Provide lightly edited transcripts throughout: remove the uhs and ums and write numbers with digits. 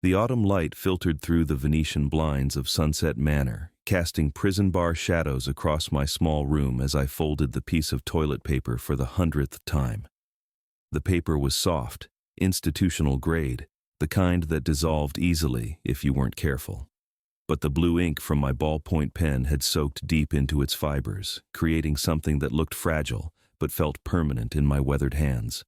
The autumn light filtered through the Venetian blinds of Sunset Manor, casting prison bar shadows across my small room as I folded the piece of toilet paper for the 100th time. The paper was soft, institutional grade, the kind that dissolved easily if you weren't careful. But the blue ink from my ballpoint pen had soaked deep into its fibers, creating something that looked fragile but felt permanent in my weathered hands.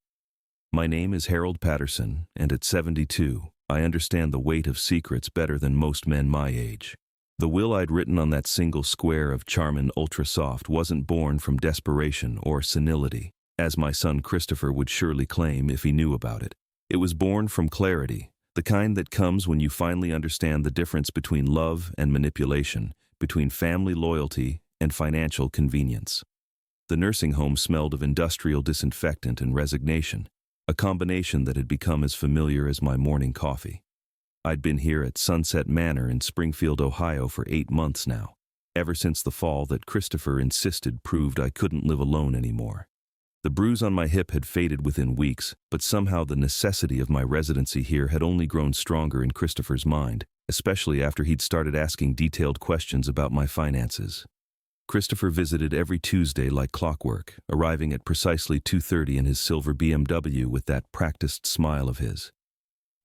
My name is Harold Patterson, and at 72, I understand the weight of secrets better than most men my age. The will I'd written on that single square of Charmin Ultra Soft wasn't born from desperation or senility, as my son Christopher would surely claim if he knew about it. It was born from clarity, the kind that comes when you finally understand the difference between love and manipulation, between family loyalty and financial convenience. The nursing home smelled of industrial disinfectant and resignation, a combination that had become as familiar as my morning coffee. I'd been here at Sunset Manor in Springfield, Ohio for 8 months now, ever since the fall that Christopher insisted proved I couldn't live alone anymore. The bruise on my hip had faded within weeks, but somehow the necessity of my residency here had only grown stronger in Christopher's mind, especially after he'd started asking detailed questions about my finances. Christopher visited every Tuesday like clockwork, arriving at precisely 2:30 in his silver BMW with that practiced smile of his.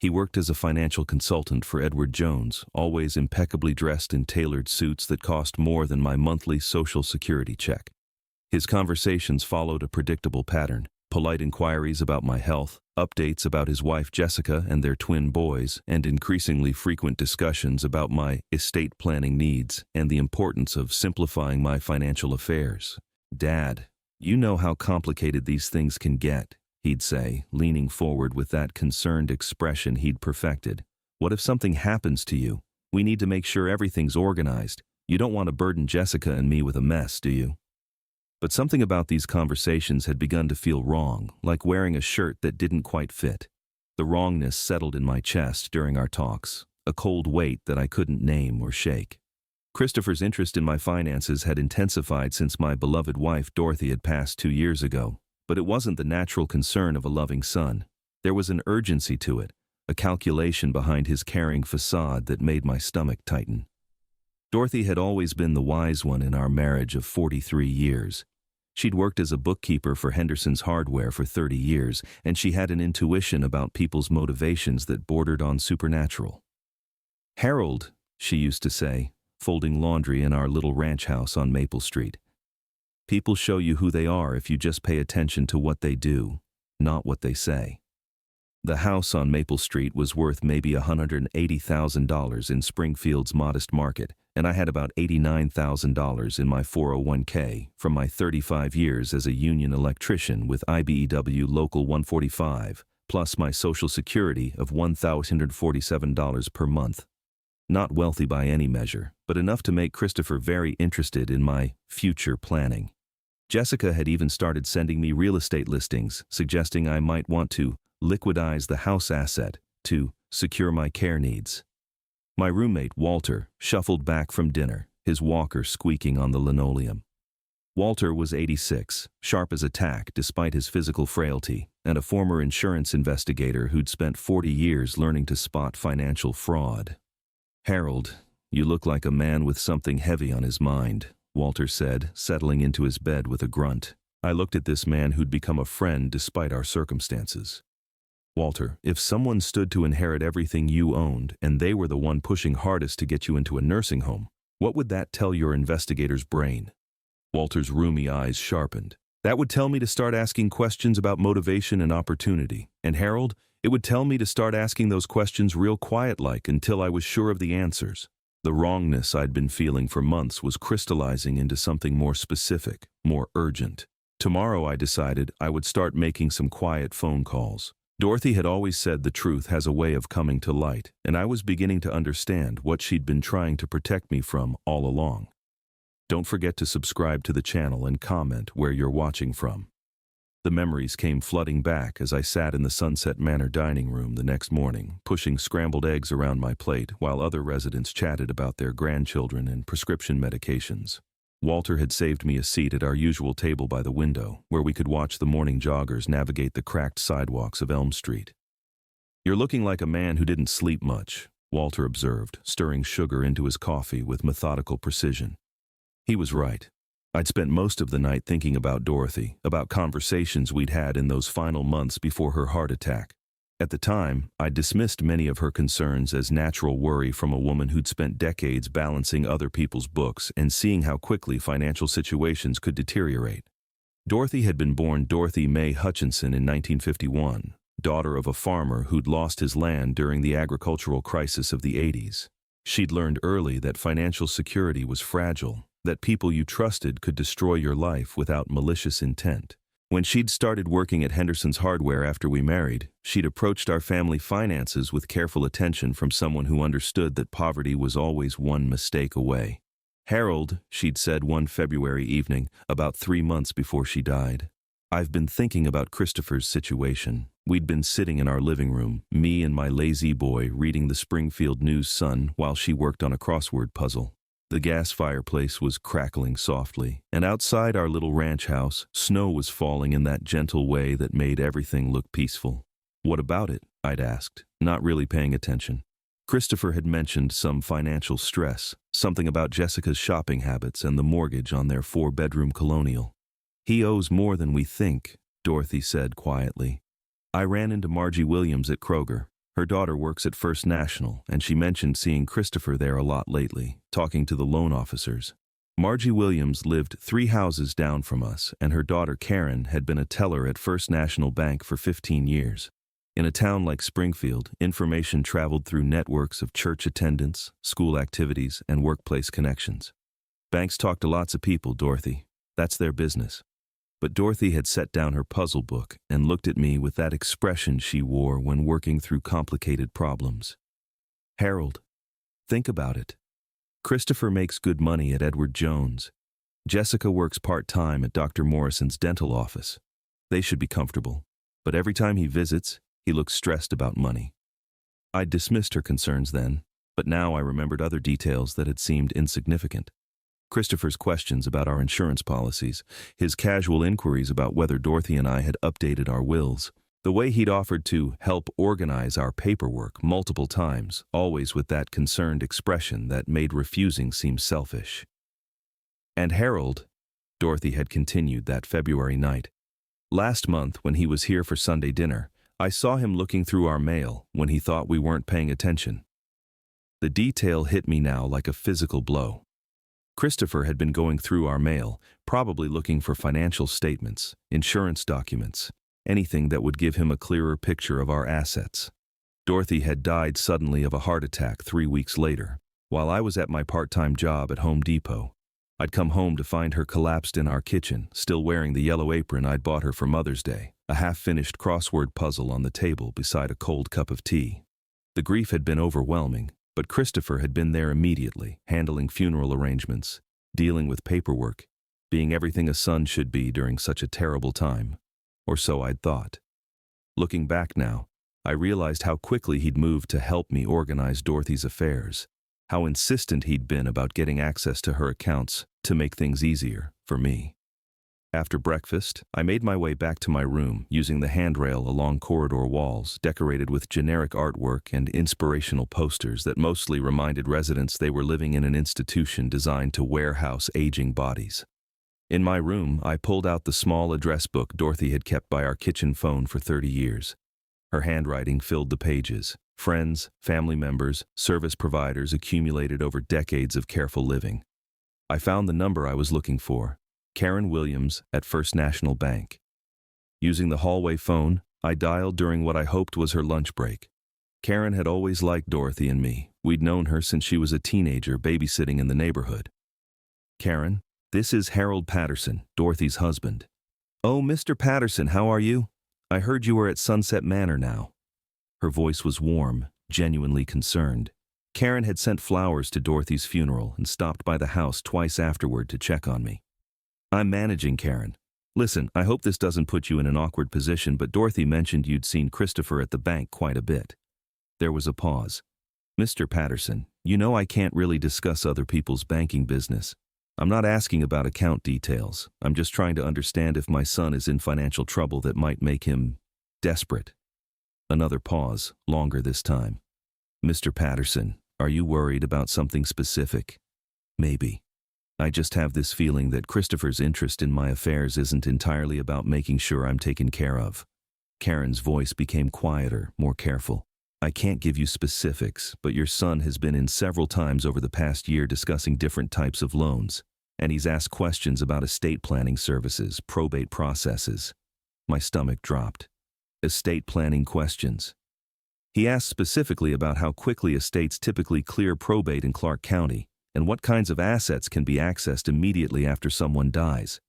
He worked as a financial consultant for Edward Jones, always impeccably dressed in tailored suits that cost more than my monthly Social Security check. His conversations followed a predictable pattern: polite inquiries about my health, updates about his wife Jessica and their twin boys, and increasingly frequent discussions about my estate planning needs and the importance of simplifying my financial affairs. "Dad, you know how complicated these things can get," he'd say, leaning forward with that concerned expression he'd perfected. "What if something happens to you? We need to make sure everything's organized. You don't want to burden Jessica and me with a mess, do you?" But something about these conversations had begun to feel wrong, like wearing a shirt that didn't quite fit. The wrongness settled in my chest during our talks, a cold weight that I couldn't name or shake. Christopher's interest in my finances had intensified since my beloved wife Dorothy had passed 2 years ago, but it wasn't the natural concern of a loving son. There was an urgency to it, a calculation behind his caring facade that made my stomach tighten. Dorothy had always been the wise one in our marriage of 43 years. She'd worked as a bookkeeper for Henderson's Hardware for 30 years, and she had an intuition about people's motivations that bordered on supernatural. "Harold," she used to say, folding laundry in our little ranch house on Maple Street, "people show you who they are if you just pay attention to what they do, not what they say." The house on Maple Street was worth maybe $180,000 in Springfield's modest market, and I had about $89,000 in my 401k from my 35 years as a union electrician with IBEW Local 145, plus my Social Security of $1,047 per month. Not wealthy by any measure, but enough to make Christopher very interested in my future planning. Jessica had even started sending me real estate listings, suggesting I might want to liquidize the house asset to secure my care needs. My roommate, Walter, shuffled back from dinner, his walker squeaking on the linoleum. Walter was 86, sharp as a tack despite his physical frailty, and a former insurance investigator who'd spent 40 years learning to spot financial fraud. "Harold, you look like a man with something heavy on his mind," Walter said, settling into his bed with a grunt. I looked at this man who'd become a friend despite our circumstances. "Walter, if someone stood to inherit everything you owned and they were the one pushing hardest to get you into a nursing home, what would that tell your investigator's brain?" Walter's roomy eyes sharpened. "That would tell me to start asking questions about motivation and opportunity. And Harold, it would tell me to start asking those questions real quiet-like until I was sure of the answers." The wrongness I'd been feeling for months was crystallizing into something more specific, more urgent. Tomorrow, I decided, I would start making some quiet phone calls. Dorothy had always said the truth has a way of coming to light, and I was beginning to understand what she'd been trying to protect me from all along. Don't forget to subscribe to the channel and comment where you're watching from. The memories came flooding back as I sat in the Sunset Manor dining room the next morning, pushing scrambled eggs around my plate while other residents chatted about their grandchildren and prescription medications. Walter had saved me a seat at our usual table by the window, where we could watch the morning joggers navigate the cracked sidewalks of Elm Street. "You're looking like a man who didn't sleep much," Walter observed, stirring sugar into his coffee with methodical precision. He was right. I'd spent most of the night thinking about Dorothy, about conversations we'd had in those final months before her heart attack. At the time, I dismissed many of her concerns as natural worry from a woman who'd spent decades balancing other people's books and seeing how quickly financial situations could deteriorate. Dorothy had been born Dorothy Mae Hutchinson in 1951, daughter of a farmer who'd lost his land during the agricultural crisis of the 80s. She'd learned early that financial security was fragile, that people you trusted could destroy your life without malicious intent. When she'd started working at Henderson's Hardware after we married, she'd approached our family finances with careful attention from someone who understood that poverty was always one mistake away. "Harold," she'd said one February evening, about 3 months before she died, "I've been thinking about Christopher's situation." We'd been sitting in our living room, me and my lazy boy reading the Springfield News-Sun while she worked on a crossword puzzle. The gas fireplace was crackling softly, and outside our little ranch house, snow was falling in that gentle way that made everything look peaceful. "What about it?" I'd asked, not really paying attention. Christopher had mentioned some financial stress, something about Jessica's shopping habits and the mortgage on their 4-bedroom colonial. "He owes more than we think," Dorothy said quietly. "I ran into Margie Williams at Kroger. Her daughter works at First National, and she mentioned seeing Christopher there a lot lately, talking to the loan officers. Margie Williams lived 3 houses down from us, and her daughter Karen had been a teller at First National Bank for 15 years. In a town like Springfield, information traveled through networks of church attendance, school activities, and workplace connections. Banks talk to lots of people, Dorothy. That's their business." But Dorothy had set down her puzzle book and looked at me with that expression she wore when working through complicated problems. "Harold, think about it. Christopher makes good money at Edward Jones. Jessica works part-time at Dr. Morrison's dental office. They should be comfortable, but every time he visits, he looks stressed about money." I'd dismissed her concerns then, but now I remembered other details that had seemed insignificant. Christopher's questions about our insurance policies, his casual inquiries about whether Dorothy and I had updated our wills, the way he'd offered to help organize our paperwork multiple times, always with that concerned expression that made refusing seem selfish. "And Harold," Dorothy had continued that February night, "last month when he was here for Sunday dinner, I saw him looking through our mail when he thought we weren't paying attention." The detail hit me now like a physical blow. Christopher had been going through our mail, probably looking for financial statements, insurance documents, anything that would give him a clearer picture of our assets. Dorothy had died suddenly of a heart attack 3 weeks later, while I was at my part-time job at Home Depot. I'd come home to find her collapsed in our kitchen, still wearing the yellow apron I'd bought her for Mother's Day, a half-finished crossword puzzle on the table beside a cold cup of tea. The grief had been overwhelming, but Christopher had been there immediately, handling funeral arrangements, dealing with paperwork, being everything a son should be during such a terrible time. Or so I'd thought. Looking back now, I realized how quickly he'd moved to help me organize Dorothy's affairs, how insistent he'd been about getting access to her accounts to make things easier for me. After breakfast, I made my way back to my room using the handrail along corridor walls decorated with generic artwork and inspirational posters that mostly reminded residents they were living in an institution designed to warehouse aging bodies. In my room, I pulled out the small address book Dorothy had kept by our kitchen phone for 30 years. Her handwriting filled the pages. Friends, family members, service providers accumulated over decades of careful living. I found the number I was looking for. Karen Williams at First National Bank. Using the hallway phone, I dialed during what I hoped was her lunch break. Karen had always liked Dorothy and me. We'd known her since she was a teenager babysitting in the neighborhood. "Karen, this is Harold Patterson, Dorothy's husband." "Oh, Mr. Patterson, how are you? I heard you were at Sunset Manor now." Her voice was warm, genuinely concerned. Karen had sent flowers to Dorothy's funeral and stopped by the house twice afterward to check on me. "I'm managing, Karen. Listen, I hope this doesn't put you in an awkward position, but Dorothy mentioned you'd seen Christopher at the bank quite a bit." There was a pause. "Mr. Patterson, you know I can't really discuss other people's banking business. I'm not asking about account details. I'm just trying to understand if my son is in financial trouble that might make him desperate." Another pause, longer this time. Mr. Patterson, are you worried about something specific? Maybe. I just have this feeling that Christopher's interest in my affairs isn't entirely about making sure I'm taken care of. Karen's voice became quieter, more careful. I can't give you specifics, but your son has been in several times over the past year discussing different types of loans, and he's asked questions about estate planning services, probate processes. My stomach dropped. Estate planning questions. He asked specifically about how quickly estates typically clear probate in Clark County, and what kinds of assets can be accessed immediately after someone dies.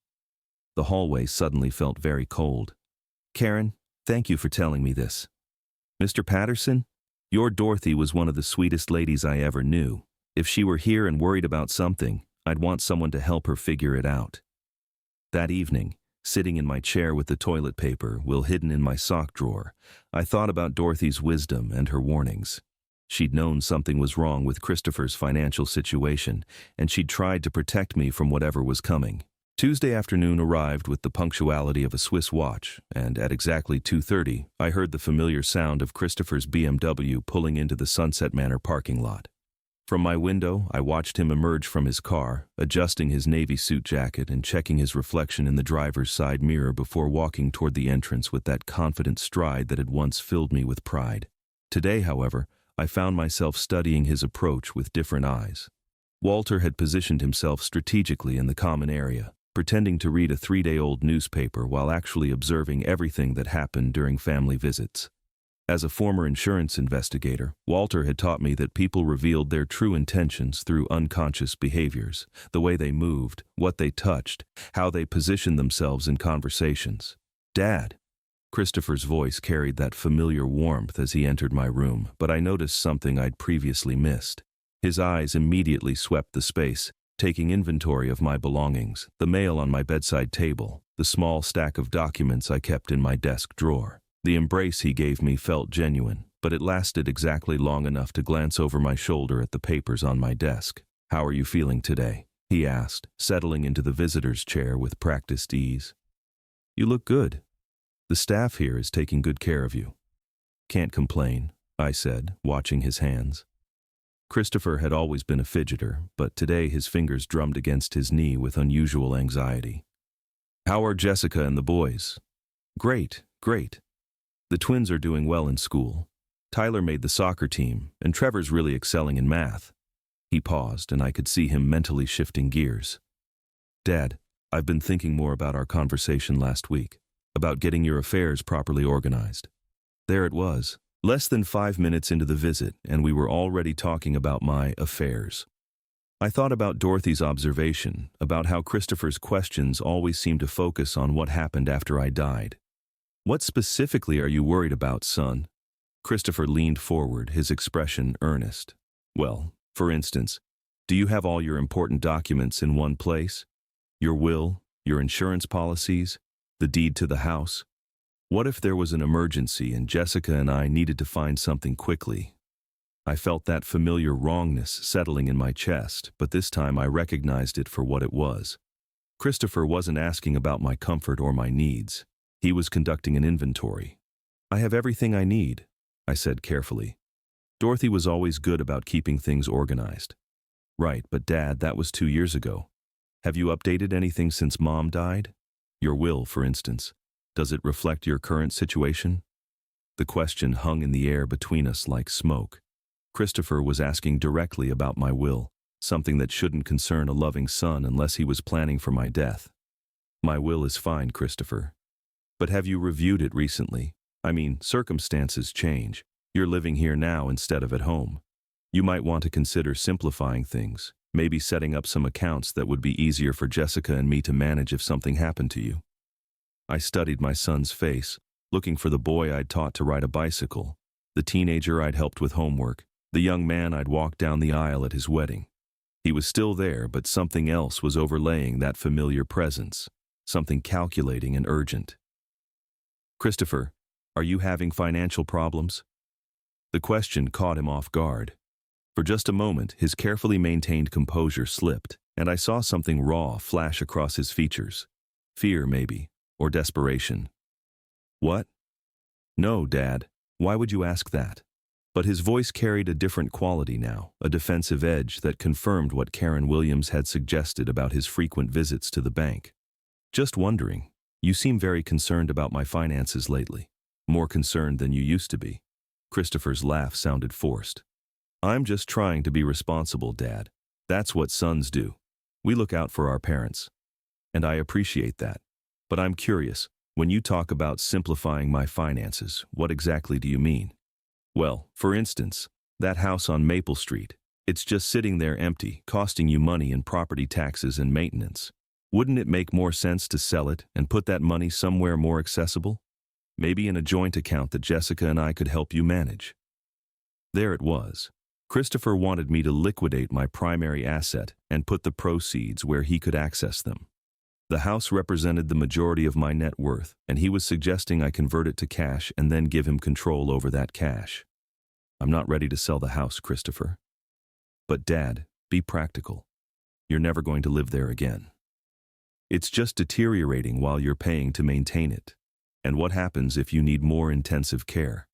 The hallway suddenly felt very cold. Karen, thank you for telling me this. Mr. Patterson, your Dorothy was one of the sweetest ladies I ever knew. If she were here and worried about something, I'd want someone to help her figure it out. That evening, sitting in my chair with the toilet paper, Will hidden in my sock drawer, I thought about Dorothy's wisdom and her warnings. She'd known something was wrong with Christopher's financial situation, and she'd tried to protect me from whatever was coming. Tuesday afternoon arrived with the punctuality of a Swiss watch, and at exactly 2:30, I heard the familiar sound of Christopher's BMW pulling into the Sunset Manor parking lot. From my window, I watched him emerge from his car, adjusting his navy suit jacket and checking his reflection in the driver's side mirror before walking toward the entrance with that confident stride that had once filled me with pride. Today, however, I found myself studying his approach with different eyes. Walter had positioned himself strategically in the common area, pretending to read a 3-day-old newspaper while actually observing everything that happened during family visits. As a former insurance investigator, Walter had taught me that people revealed their true intentions through unconscious behaviors, the way they moved, what they touched, how they positioned themselves in conversations. Dad. Christopher's voice carried that familiar warmth as he entered my room, but I noticed something I'd previously missed. His eyes immediately swept the space, taking inventory of my belongings, the mail on my bedside table, the small stack of documents I kept in my desk drawer. The embrace he gave me felt genuine, but it lasted exactly long enough to glance over my shoulder at the papers on my desk. How are you feeling today? He asked, settling into the visitor's chair with practiced ease. You look good. The staff here is taking good care of you. Can't complain, I said, watching his hands. Christopher had always been a fidgeter, but today his fingers drummed against his knee with unusual anxiety. How are Jessica and the boys? Great, great. The twins are doing well in school. Tyler made the soccer team, and Trevor's really excelling in math. He paused, and I could see him mentally shifting gears. Dad, I've been thinking more about our conversation last week, about getting your affairs properly organized. There it was, less than 5 minutes into the visit, and we were already talking about my affairs. I thought about Dorothy's observation, about how Christopher's questions always seemed to focus on what happened after I died. What specifically are you worried about, son? Christopher leaned forward, his expression earnest. Well, for instance, do you have all your important documents in one place? Your will, your insurance policies, the deed to the house? What if there was an emergency and Jessica and I needed to find something quickly? I felt that familiar wrongness settling in my chest, but this time I recognized it for what it was. Christopher wasn't asking about my comfort or my needs. He was conducting an inventory. I have everything I need, I said carefully. Dorothy was always good about keeping things organized. Right, but Dad, that was 2 years ago. Have you updated anything since Mom died? Your will, for instance. Does it reflect your current situation? The question hung in the air between us like smoke. Christopher was asking directly about my will, something that shouldn't concern a loving son unless he was planning for my death. My will is fine, Christopher. But have you reviewed it recently? I mean, circumstances change. You're living here now instead of at home. You might want to consider simplifying things, maybe setting up some accounts that would be easier for Jessica and me to manage if something happened to you. I studied my son's face, looking for the boy I'd taught to ride a bicycle, the teenager I'd helped with homework, the young man I'd walked down the aisle at his wedding. He was still there, but something else was overlaying that familiar presence, something calculating and urgent. Christopher, are you having financial problems? The question caught him off guard. For just a moment, his carefully maintained composure slipped, and I saw something raw flash across his features. Fear, maybe, or desperation. What? No, Dad. Why would you ask that? But his voice carried a different quality now, a defensive edge that confirmed what Karen Williams had suggested about his frequent visits to the bank. Just wondering, you seem very concerned about my finances lately. More concerned than you used to be. Christopher's laugh sounded forced. I'm just trying to be responsible, Dad. That's what sons do. We look out for our parents. And I appreciate that. But I'm curious, when you talk about simplifying my finances, what exactly do you mean? Well, for instance, that house on Maple Street. It's just sitting there empty, costing you money in property taxes and maintenance. Wouldn't it make more sense to sell it and put that money somewhere more accessible? Maybe in a joint account that Jessica and I could help you manage. There it was. Christopher wanted me to liquidate my primary asset and put the proceeds where he could access them. The house represented the majority of my net worth, and he was suggesting I convert it to cash and then give him control over that cash. I'm not ready to sell the house, Christopher. But Dad, be practical. You're never going to live there again. It's just deteriorating while you're paying to maintain it. And what happens if you need more intensive care?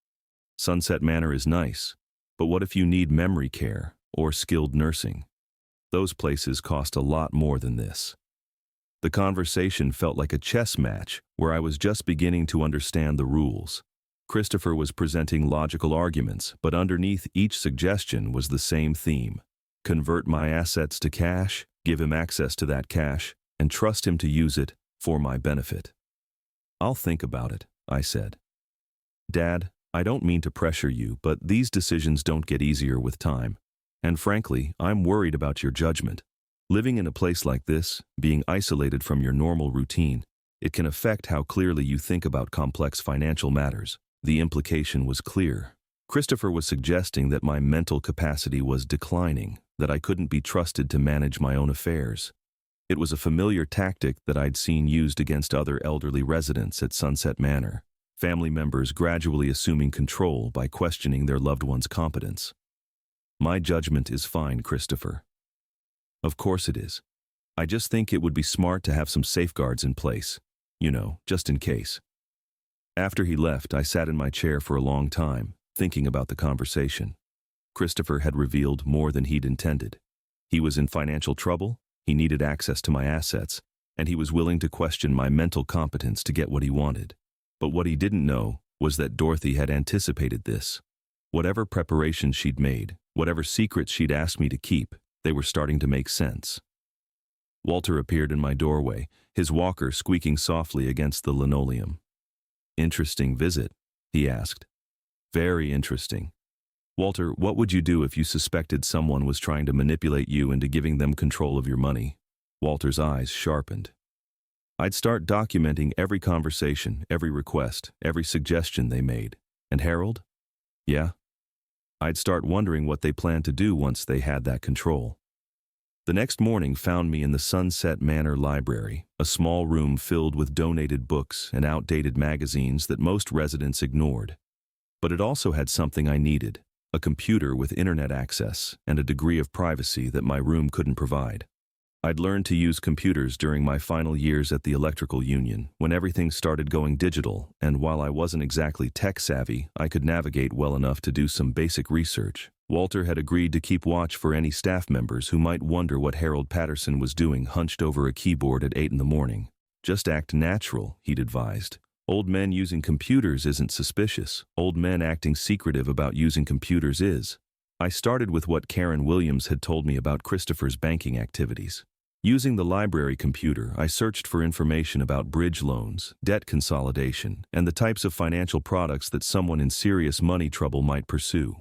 Sunset Manor is nice, but what if you need memory care or skilled nursing? Those places cost a lot more than this. The conversation felt like a chess match where I was just beginning to understand the rules. Christopher was presenting logical arguments, but underneath each suggestion was the same theme. Convert my assets to cash, give him access to that cash, and trust him to use it for my benefit. I'll think about it, I said. Dad, I don't mean to pressure you, but these decisions don't get easier with time. And frankly, I'm worried about your judgment. Living in a place like this, being isolated from your normal routine, it can affect how clearly you think about complex financial matters. The implication was clear. Christopher was suggesting that my mental capacity was declining, that I couldn't be trusted to manage my own affairs. It was a familiar tactic that I'd seen used against other elderly residents at Sunset Manor, family members gradually assuming control by questioning their loved one's competence. My judgment is fine, Christopher. Of course it is. I just think it would be smart to have some safeguards in place, just in case. After he left, I sat in my chair for a long time, thinking about the conversation. Christopher had revealed more than he'd intended. He was in financial trouble, he needed access to my assets, and he was willing to question my mental competence to get what he wanted. But what he didn't know was that Dorothy had anticipated this. Whatever preparations she'd made, whatever secrets she'd asked me to keep, they were starting to make sense. Walter appeared in my doorway, his walker squeaking softly against the linoleum. Interesting visit, he asked. Very interesting. Walter, what would you do if you suspected someone was trying to manipulate you into giving them control of your money? Walter's eyes sharpened. I'd start documenting every conversation, every request, every suggestion they made. And Harold? Yeah. I'd start wondering what they planned to do once they had that control. The next morning found me in the Sunset Manor Library, a small room filled with donated books and outdated magazines that most residents ignored. But it also had something I needed, a computer with internet access and a degree of privacy that my room couldn't provide. I'd learned to use computers during my final years at the electrical union, when everything started going digital, and while I wasn't exactly tech-savvy, I could navigate well enough to do some basic research. Walter had agreed to keep watch for any staff members who might wonder what Harold Patterson was doing hunched over a keyboard at 8 in the morning. Just act natural, he'd advised. Old men using computers isn't suspicious. Old men acting secretive about using computers is. I started with what Karen Williams had told me about Christopher's banking activities. Using the library computer, I searched for information about bridge loans, debt consolidation, and the types of financial products that someone in serious money trouble might pursue.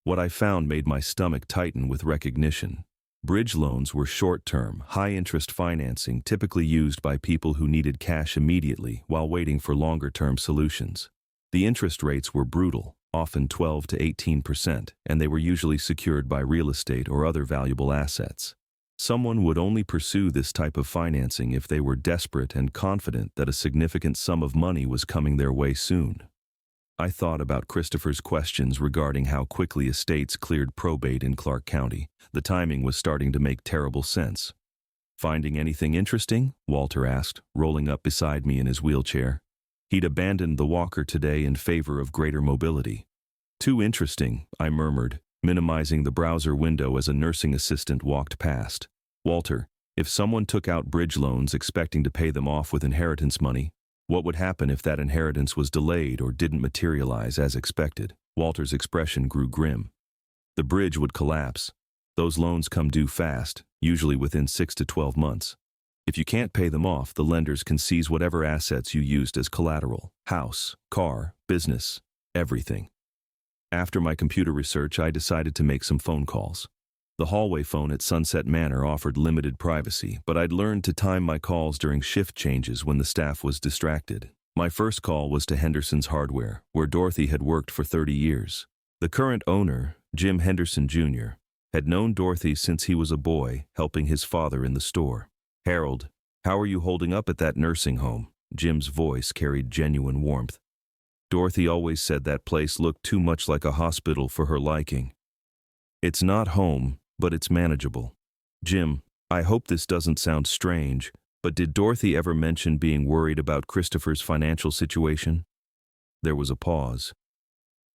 What I found made my stomach tighten with recognition. Bridge loans were short-term, high-interest financing typically used by people who needed cash immediately while waiting for longer-term solutions. The interest rates were brutal, often 12 to 18%, and they were usually secured by real estate or other valuable assets. Someone would only pursue this type of financing if they were desperate and confident that a significant sum of money was coming their way soon. I thought about Christopher's questions regarding how quickly estates cleared probate in Clark County. The timing was starting to make terrible sense. Finding anything interesting? Walter asked, rolling up beside me in his wheelchair. He'd abandoned the walker today in favor of greater mobility. Too interesting, I murmured, minimizing the browser window as a nursing assistant walked past. Walter, if someone took out bridge loans expecting to pay them off with inheritance money, what would happen if that inheritance was delayed or didn't materialize as expected? Walter's expression grew grim. The bridge would collapse. Those loans come due fast, usually within 6 to 12 months. If you can't pay them off, the lenders can seize whatever assets you used as collateral: house, car, business, everything. After my computer research, I decided to make some phone calls. The hallway phone at Sunset Manor offered limited privacy, but I'd learned to time my calls during shift changes when the staff was distracted. My first call was to Henderson's Hardware, where Dorothy had worked for 30 years. The current owner, Jim Henderson Jr., had known Dorothy since he was a boy, helping his father in the store. "Harold, how are you holding up at that nursing home?" Jim's voice carried genuine warmth. "Dorothy always said that place looked too much like a hospital for her liking." "It's not home, but it's manageable." "Jim, I hope this doesn't sound strange, but did Dorothy ever mention being worried about Christopher's financial situation?" There was a pause.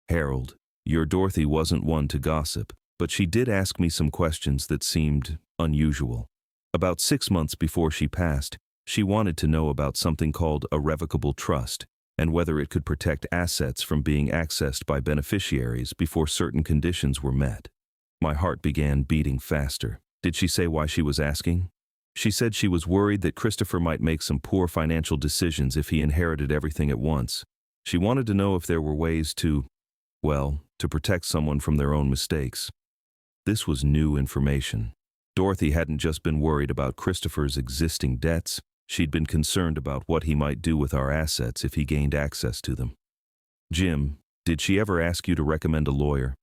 "Harold, your Dorothy wasn't one to gossip, but she did ask me some questions that seemed unusual. About 6 months before she passed, she wanted to know about something called a revocable trust and whether it could protect assets from being accessed by beneficiaries before certain conditions were met." My heart began beating faster. Did she say why she was asking? "She said she was worried that Christopher might make some poor financial decisions if he inherited everything at once. She wanted to know if there were ways to protect someone from their own mistakes." This was new information. Dorothy hadn't just been worried about Christopher's existing debts, she'd been concerned about what he might do with our assets if he gained access to them. "Jim, did she ever ask you to recommend a lawyer?"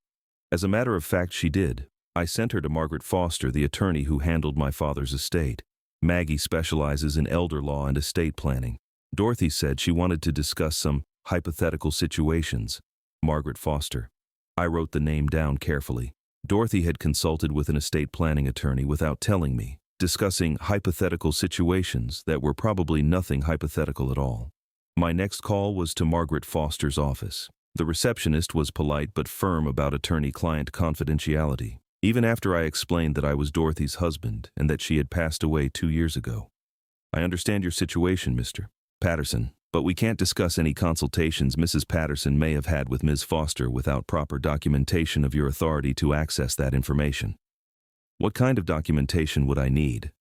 "As a matter of fact, she did. I sent her to Margaret Foster, the attorney who handled my father's estate. Maggie specializes in elder law and estate planning. Dorothy said she wanted to discuss some hypothetical situations." Margaret Foster. I wrote the name down carefully. Dorothy had consulted with an estate planning attorney without telling me, discussing hypothetical situations that were probably nothing hypothetical at all. My next call was to Margaret Foster's office. The receptionist was polite but firm about attorney-client confidentiality, even after I explained that I was Dorothy's husband and that she had passed away 2 years ago. "I understand your situation, Mr. Patterson, but we can't discuss any consultations Mrs. Patterson may have had with Ms. Foster without proper documentation of your authority to access that information." "What kind of documentation would I need?"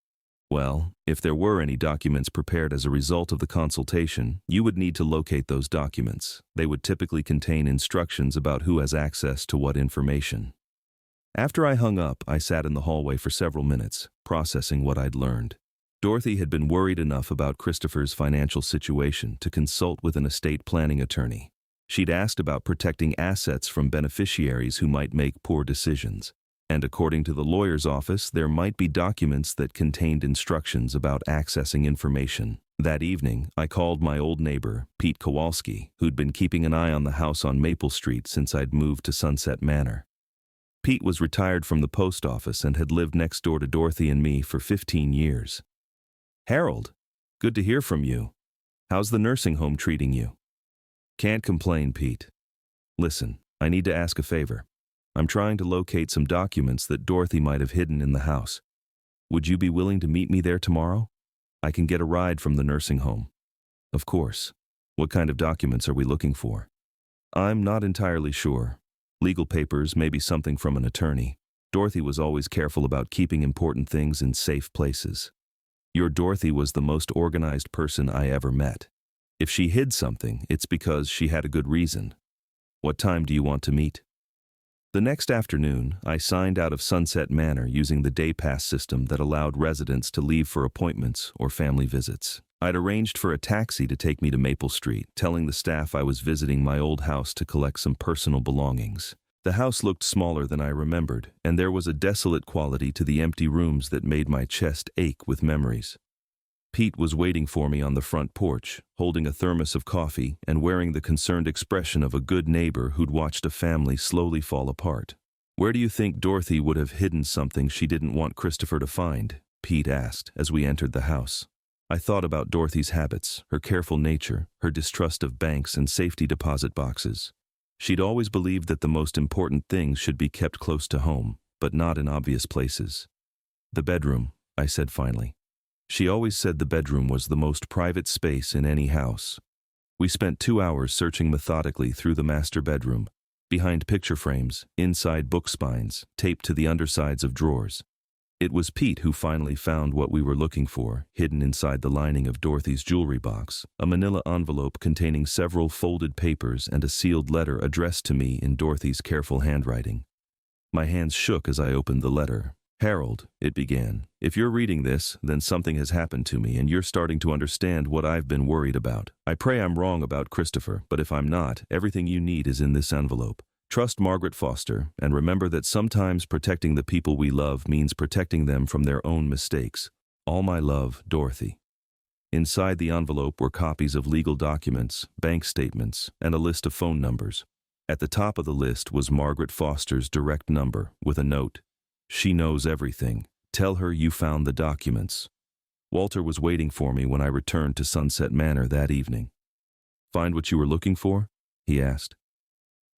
"Well, if there were any documents prepared as a result of the consultation, you would need to locate those documents. They would typically contain instructions about who has access to what information." After I hung up, I sat in the hallway for several minutes, processing what I'd learned. Dorothy had been worried enough about Christopher's financial situation to consult with an estate planning attorney. She'd asked about protecting assets from beneficiaries who might make poor decisions. And according to the lawyer's office, there might be documents that contained instructions about accessing information. That evening, I called my old neighbor, Pete Kowalski, who'd been keeping an eye on the house on Maple Street since I'd moved to Sunset Manor. Pete was retired from the post office and had lived next door to Dorothy and me for 15 years. "Harold, good to hear from you. How's the nursing home treating you?" "Can't complain, Pete. Listen, I need to ask a favor. I'm trying to locate some documents that Dorothy might have hidden in the house. Would you be willing to meet me there tomorrow? I can get a ride from the nursing home." "Of course. What kind of documents are we looking for?" "I'm not entirely sure. Legal papers, maybe something from an attorney. Dorothy was always careful about keeping important things in safe places. Your Dorothy was the most organized person I ever met. If she hid something, it's because she had a good reason. What time do you want to meet?" The next afternoon, I signed out of Sunset Manor using the day pass system that allowed residents to leave for appointments or family visits. I'd arranged for a taxi to take me to Maple Street, telling the staff I was visiting my old house to collect some personal belongings. The house looked smaller than I remembered, and there was a desolate quality to the empty rooms that made my chest ache with memories. Pete was waiting for me on the front porch, holding a thermos of coffee and wearing the concerned expression of a good neighbor who'd watched a family slowly fall apart. "Where do you think Dorothy would have hidden something she didn't want Christopher to find?" Pete asked as we entered the house. I thought about Dorothy's habits, her careful nature, her distrust of banks and safety deposit boxes. She'd always believed that the most important things should be kept close to home, but not in obvious places. The bedroom, I said finally. She always said the bedroom was the most private space in any house. We spent 2 hours searching methodically through the master bedroom, behind picture frames, inside book spines, taped to the undersides of drawers. It was Pete who finally found what we were looking for, hidden inside the lining of Dorothy's jewelry box, a manila envelope containing several folded papers and a sealed letter addressed to me in Dorothy's careful handwriting. My hands shook as I opened the letter. "Harold," it began, "if you're reading this, then something has happened to me and you're starting to understand what I've been worried about. I pray I'm wrong about Christopher, but if I'm not, everything you need is in this envelope. Trust Margaret Foster, and remember that sometimes protecting the people we love means protecting them from their own mistakes. All my love, Dorothy." Inside the envelope were copies of legal documents, bank statements, and a list of phone numbers. At the top of the list was Margaret Foster's direct number, with a note. "She knows everything. Tell her you found the documents." Walter was waiting for me when I returned to Sunset Manor that evening. "Find what you were looking for?" he asked.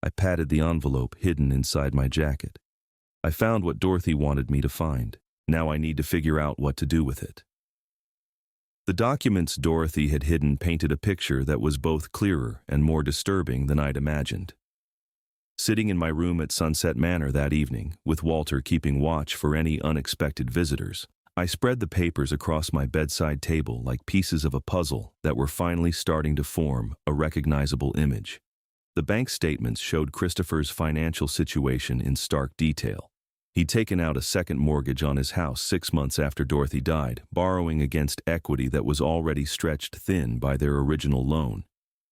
I patted the envelope hidden inside my jacket. "I found what Dorothy wanted me to find. Now I need to figure out what to do with it." The documents Dorothy had hidden painted a picture that was both clearer and more disturbing than I'd imagined. Sitting in my room at Sunset Manor that evening, with Walter keeping watch for any unexpected visitors, I spread the papers across my bedside table like pieces of a puzzle that were finally starting to form a recognizable image. The bank statements showed Christopher's financial situation in stark detail. He'd taken out a second mortgage on his house 6 months after Dorothy died, borrowing against equity that was already stretched thin by their original loan.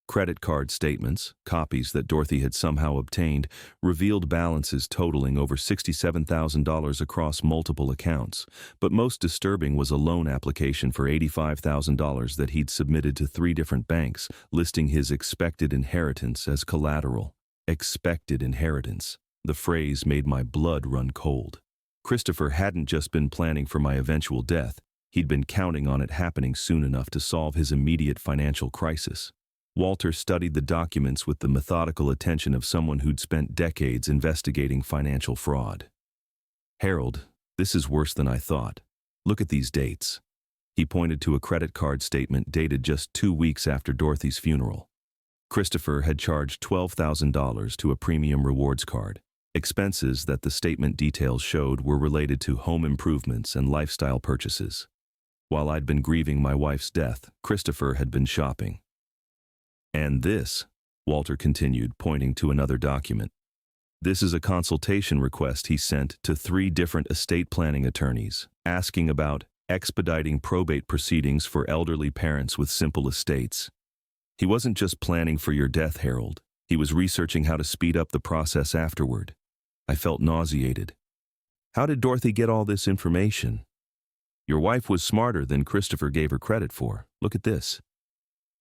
Credit card statements, copies that Dorothy had somehow obtained, revealed balances totaling over $67,000 across multiple accounts, but most disturbing was a loan application for $85,000 that he'd submitted to 3 different banks, listing his expected inheritance as collateral. Expected inheritance. The phrase made my blood run cold. Christopher hadn't just been planning for my eventual death, he'd been counting on it happening soon enough to solve his immediate financial crisis. Walter studied the documents with the methodical attention of someone who'd spent decades investigating financial fraud. "Harold, this is worse than I thought. Look at these dates." He pointed to a credit card statement dated just 2 weeks after Dorothy's funeral. Christopher had charged $12,000 to a premium rewards card. Expenses that the statement details showed were related to home improvements and lifestyle purchases. While I'd been grieving my wife's death, Christopher had been shopping. "And this," Walter continued, pointing to another document. "This is a consultation request he sent to 3 different estate planning attorneys, asking about expediting probate proceedings for elderly parents with simple estates. He wasn't just planning for your death, Harold. He was researching how to speed up the process afterward." I felt nauseated. "How did Dorothy get all this information?" "Your wife was smarter than Christopher gave her credit for. Look at this."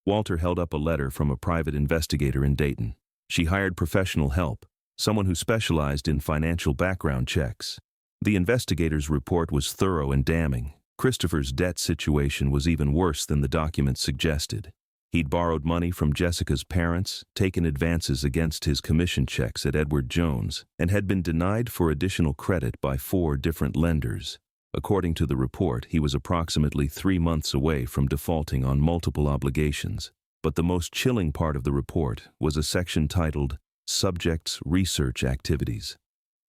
Walter held up a letter from a private investigator in Dayton. She hired professional help, someone who specialized in financial background checks. The investigator's report was thorough and damning. Christopher's debt situation was even worse than the documents suggested. He'd borrowed money from Jessica's parents, taken advances against his commission checks at Edward Jones, and had been denied for additional credit by 4 different lenders. According to the report, he was approximately 3 months away from defaulting on multiple obligations. But the most chilling part of the report was a section titled Subjects Research Activities.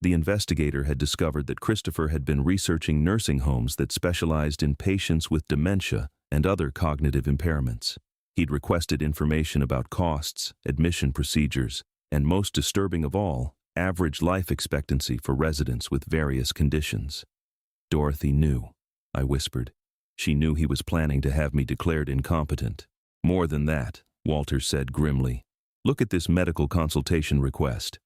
The investigator had discovered that Christopher had been researching nursing homes that specialized in patients with dementia and other cognitive impairments. He'd requested information about costs, admission procedures, and most disturbing of all, average life expectancy for residents with various conditions. "Dorothy knew," I whispered. "She knew he was planning to have me declared incompetent." "More than that," Walter said grimly. "Look at this medical consultation request."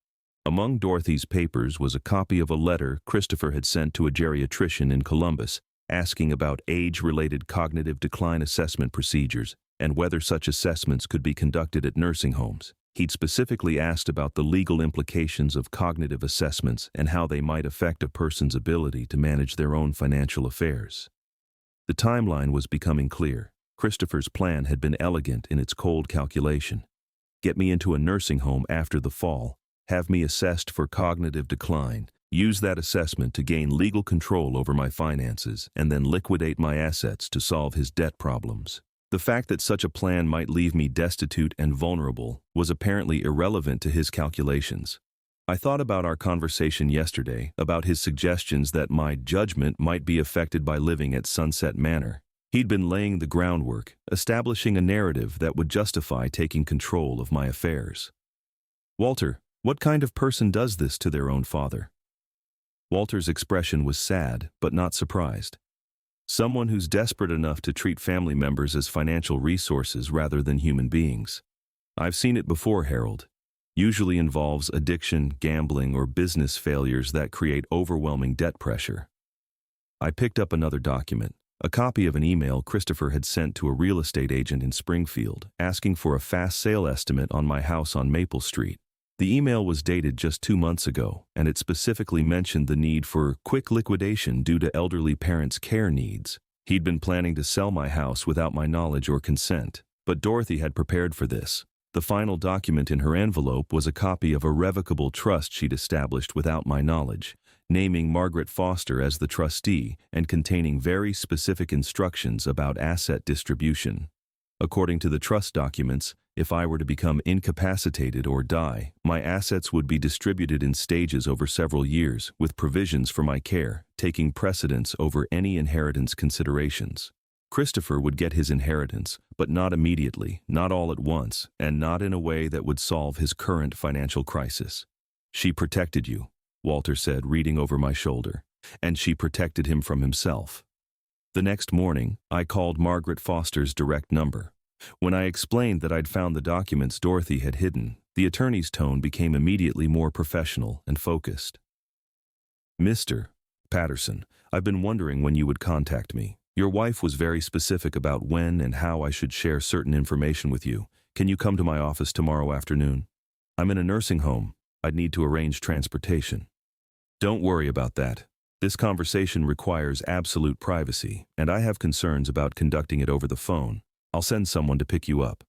Among Dorothy's papers was a copy of a letter Christopher had sent to a geriatrician in Columbus, asking about age-related cognitive decline assessment procedures and whether such assessments could be conducted at nursing homes. He'd specifically asked about the legal implications of cognitive assessments and how they might affect a person's ability to manage their own financial affairs. The timeline was becoming clear. Christopher's plan had been elegant in its cold calculation. Get me into a nursing home after the fall, have me assessed for cognitive decline, use that assessment to gain legal control over my finances, and then liquidate my assets to solve his debt problems. The fact that such a plan might leave me destitute and vulnerable was apparently irrelevant to his calculations. I thought about our conversation yesterday, about his suggestions that my judgment might be affected by living at Sunset Manor. He'd been laying the groundwork, establishing a narrative that would justify taking control of my affairs. Walter, what kind of person does this to their own father? Walter's expression was sad, but not surprised. Someone who's desperate enough to treat family members as financial resources rather than human beings. I've seen it before, Harold. Usually involves addiction, gambling, or business failures that create overwhelming debt pressure. I picked up another document, a copy of an email Christopher had sent to a real estate agent in Springfield, asking for a fast sale estimate on my house on Maple Street. The email was dated just 2 months ago, and it specifically mentioned the need for quick liquidation due to elderly parents' care needs. He'd been planning to sell my house without my knowledge or consent, but Dorothy had prepared for this. The final document in her envelope was a copy of a revocable trust she'd established without my knowledge, naming Margaret Foster as the trustee and containing very specific instructions about asset distribution. According to the trust documents, if I were to become incapacitated or die, my assets would be distributed in stages over several years, with provisions for my care, taking precedence over any inheritance considerations. Christopher would get his inheritance, but not immediately, not all at once, and not in a way that would solve his current financial crisis. She protected you, Walter said, reading over my shoulder, and she protected him from himself. The next morning, I called Margaret Foster's direct number. When I explained that I'd found the documents Dorothy had hidden, the attorney's tone became immediately more professional and focused. Mr. Patterson, I've been wondering when you would contact me. Your wife was very specific about when and how I should share certain information with you. Can you come to my office tomorrow afternoon? I'm in a nursing home. I'd need to arrange transportation. Don't worry about that. This conversation requires absolute privacy, and I have concerns about conducting it over the phone. I'll send someone to pick you up.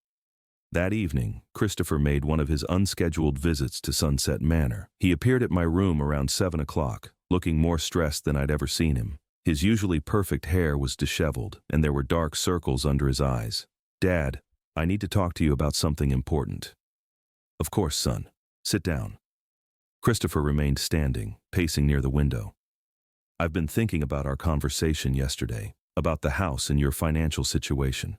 That evening, Christopher made one of his unscheduled visits to Sunset Manor. He appeared at my room around 7 o'clock, looking more stressed than I'd ever seen him. His usually perfect hair was disheveled, and there were dark circles under his eyes. Dad, I need to talk to you about something important. Of course, son. Sit down. Christopher remained standing, pacing near the window. I've been thinking about our conversation yesterday, about the house and your financial situation.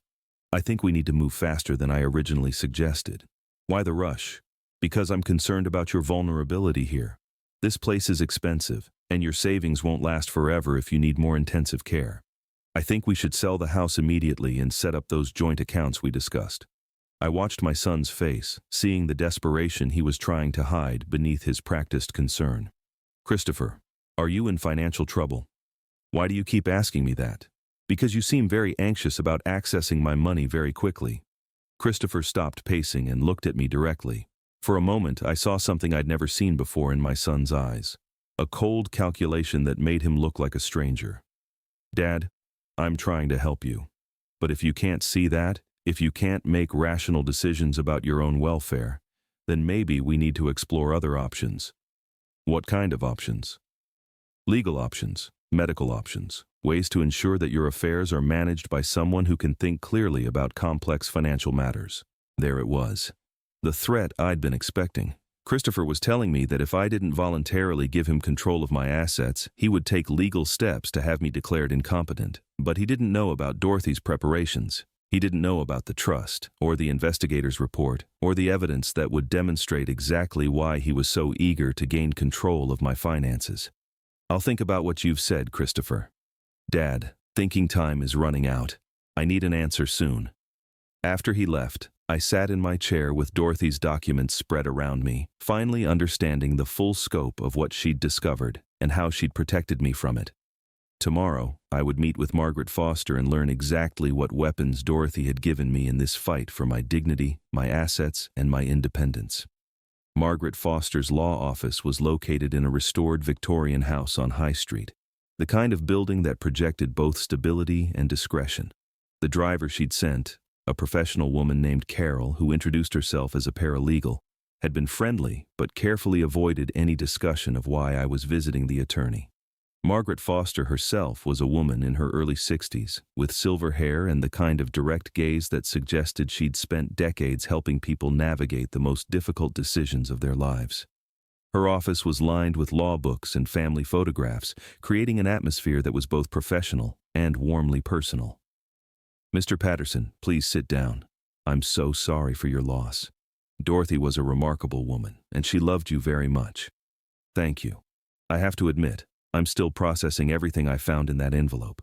I think we need to move faster than I originally suggested. Why the rush? Because I'm concerned about your vulnerability here. This place is expensive, and your savings won't last forever if you need more intensive care. I think we should sell the house immediately and set up those joint accounts we discussed. I watched my son's face, seeing the desperation he was trying to hide beneath his practiced concern. Christopher, are you in financial trouble? Why do you keep asking me that? Because you seem very anxious about accessing my money very quickly. Christopher stopped pacing and looked at me directly. For a moment, I saw something I'd never seen before in my son's eyes. A cold calculation that made him look like a stranger. Dad, I'm trying to help you. But if you can't see that, if you can't make rational decisions about your own welfare, then maybe we need to explore other options. What kind of options? Legal options, medical options, ways to ensure that your affairs are managed by someone who can think clearly about complex financial matters. There it was. The threat I'd been expecting. Christopher was telling me that if I didn't voluntarily give him control of my assets, he would take legal steps to have me declared incompetent. But he didn't know about Dorothy's preparations. He didn't know about the trust, or the investigator's report, or the evidence that would demonstrate exactly why he was so eager to gain control of my finances. I'll think about what you've said, Christopher. Dad, thinking time is running out. I need an answer soon. After he left, I sat in my chair with Dorothy's documents spread around me, finally understanding the full scope of what she'd discovered and how she'd protected me from it. Tomorrow, I would meet with Margaret Foster and learn exactly what weapons Dorothy had given me in this fight for my dignity, my assets, and my independence. Margaret Foster's law office was located in a restored Victorian house on High Street. The kind of building that projected both stability and discretion. The driver she'd sent, a professional woman named Carol who introduced herself as a paralegal, had been friendly but carefully avoided any discussion of why I was visiting the attorney. Margaret Foster herself was a woman in her early 60s, with silver hair and the kind of direct gaze that suggested she'd spent decades helping people navigate the most difficult decisions of their lives. Her office was lined with law books and family photographs, creating an atmosphere that was both professional and warmly personal. "Mr. Patterson, please sit down. I'm so sorry for your loss. Dorothy was a remarkable woman, and she loved you very much." "Thank you. I have to admit, I'm still processing everything I found in that envelope."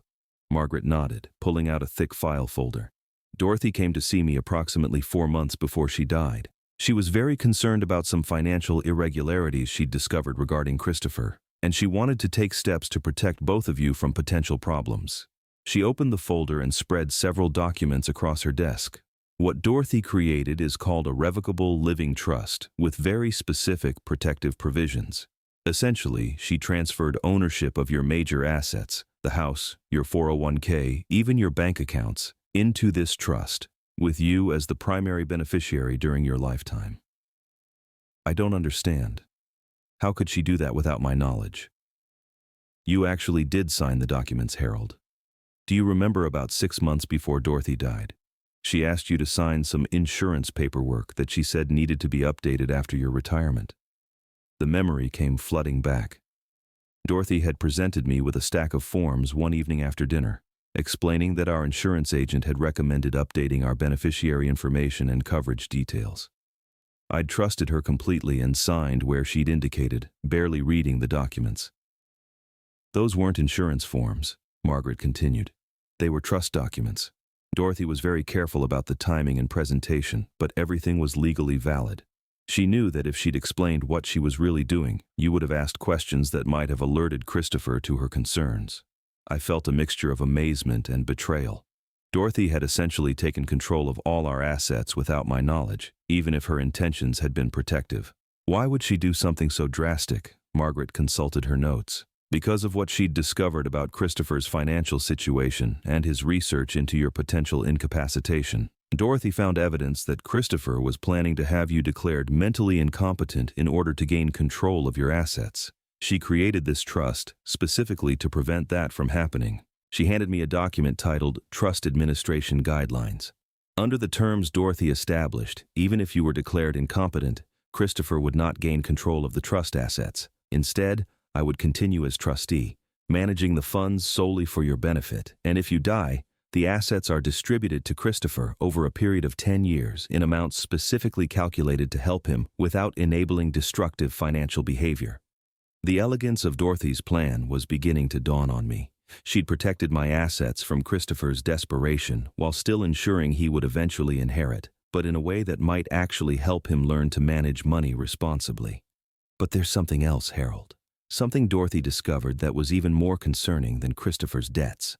Margaret nodded, pulling out a thick file folder. "Dorothy came to see me approximately 4 months before she died. She was very concerned about some financial irregularities she'd discovered regarding Christopher, and she wanted to take steps to protect both of you from potential problems." She opened the folder and spread several documents across her desk. "What Dorothy created is called a revocable living trust with very specific protective provisions. Essentially, she transferred ownership of your major assets, the house, your 401k, even your bank accounts, into this trust, with you as the primary beneficiary during your lifetime." "I don't understand. How could she do that without my knowledge?" "You actually did sign the documents, Harold. Do you remember about 6 months before Dorothy died? She asked you to sign some insurance paperwork that she said needed to be updated after your retirement." The memory came flooding back. Dorothy had presented me with a stack of forms one evening after dinner, explaining that our insurance agent had recommended updating our beneficiary information and coverage details. I'd trusted her completely and signed where she'd indicated, barely reading the documents. "Those weren't insurance forms," Margaret continued. "They were trust documents. Dorothy was very careful about the timing and presentation, but everything was legally valid. She knew that if she'd explained what she was really doing, you would have asked questions that might have alerted Christopher to her concerns." I felt a mixture of amazement and betrayal. Dorothy had essentially taken control of all our assets without my knowledge, even if her intentions had been protective. Why would she do something so drastic? Margaret consulted her notes. Because of what she'd discovered about Christopher's financial situation and his research into your potential incapacitation. Dorothy found evidence that Christopher was planning to have you declared mentally incompetent in order to gain control of your assets. She created this trust specifically to prevent that from happening. She handed me a document titled Trust Administration Guidelines. Under the terms Dorothy established, even if you were declared incompetent, Christopher would not gain control of the trust assets. Instead, I would continue as trustee, managing the funds solely for your benefit, and if you die, the assets are distributed to Christopher over a period of 10 years in amounts specifically calculated to help him without enabling destructive financial behavior. The elegance of Dorothy's plan was beginning to dawn on me. She'd protected my assets from Christopher's desperation while still ensuring he would eventually inherit, but in a way that might actually help him learn to manage money responsibly. But there's something else, Harold. Something Dorothy discovered that was even more concerning than Christopher's debts.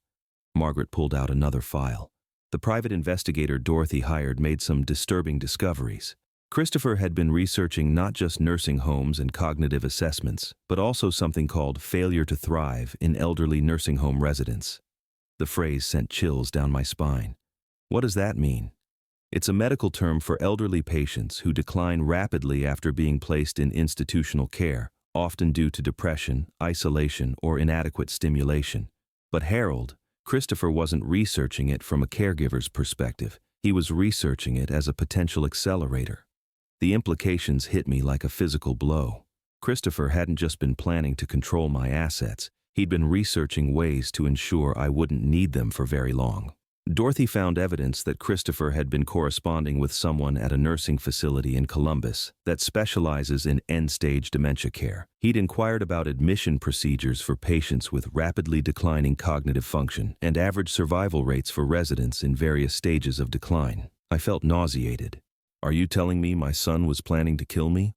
Margaret pulled out another file. The private investigator Dorothy hired made some disturbing discoveries. Christopher had been researching not just nursing homes and cognitive assessments, but also something called failure to thrive in elderly nursing home residents. The phrase sent chills down my spine. What does that mean? It's a medical term for elderly patients who decline rapidly after being placed in institutional care, often due to depression, isolation, or inadequate stimulation. But Harold, Christopher wasn't researching it from a caregiver's perspective. He was researching it as a potential accelerator. The implications hit me like a physical blow. Christopher hadn't just been planning to control my assets. He'd been researching ways to ensure I wouldn't need them for very long. Dorothy found evidence that Christopher had been corresponding with someone at a nursing facility in Columbus that specializes in end-stage dementia care. He'd inquired about admission procedures for patients with rapidly declining cognitive function and average survival rates for residents in various stages of decline. I felt nauseated. Are you telling me my son was planning to kill me?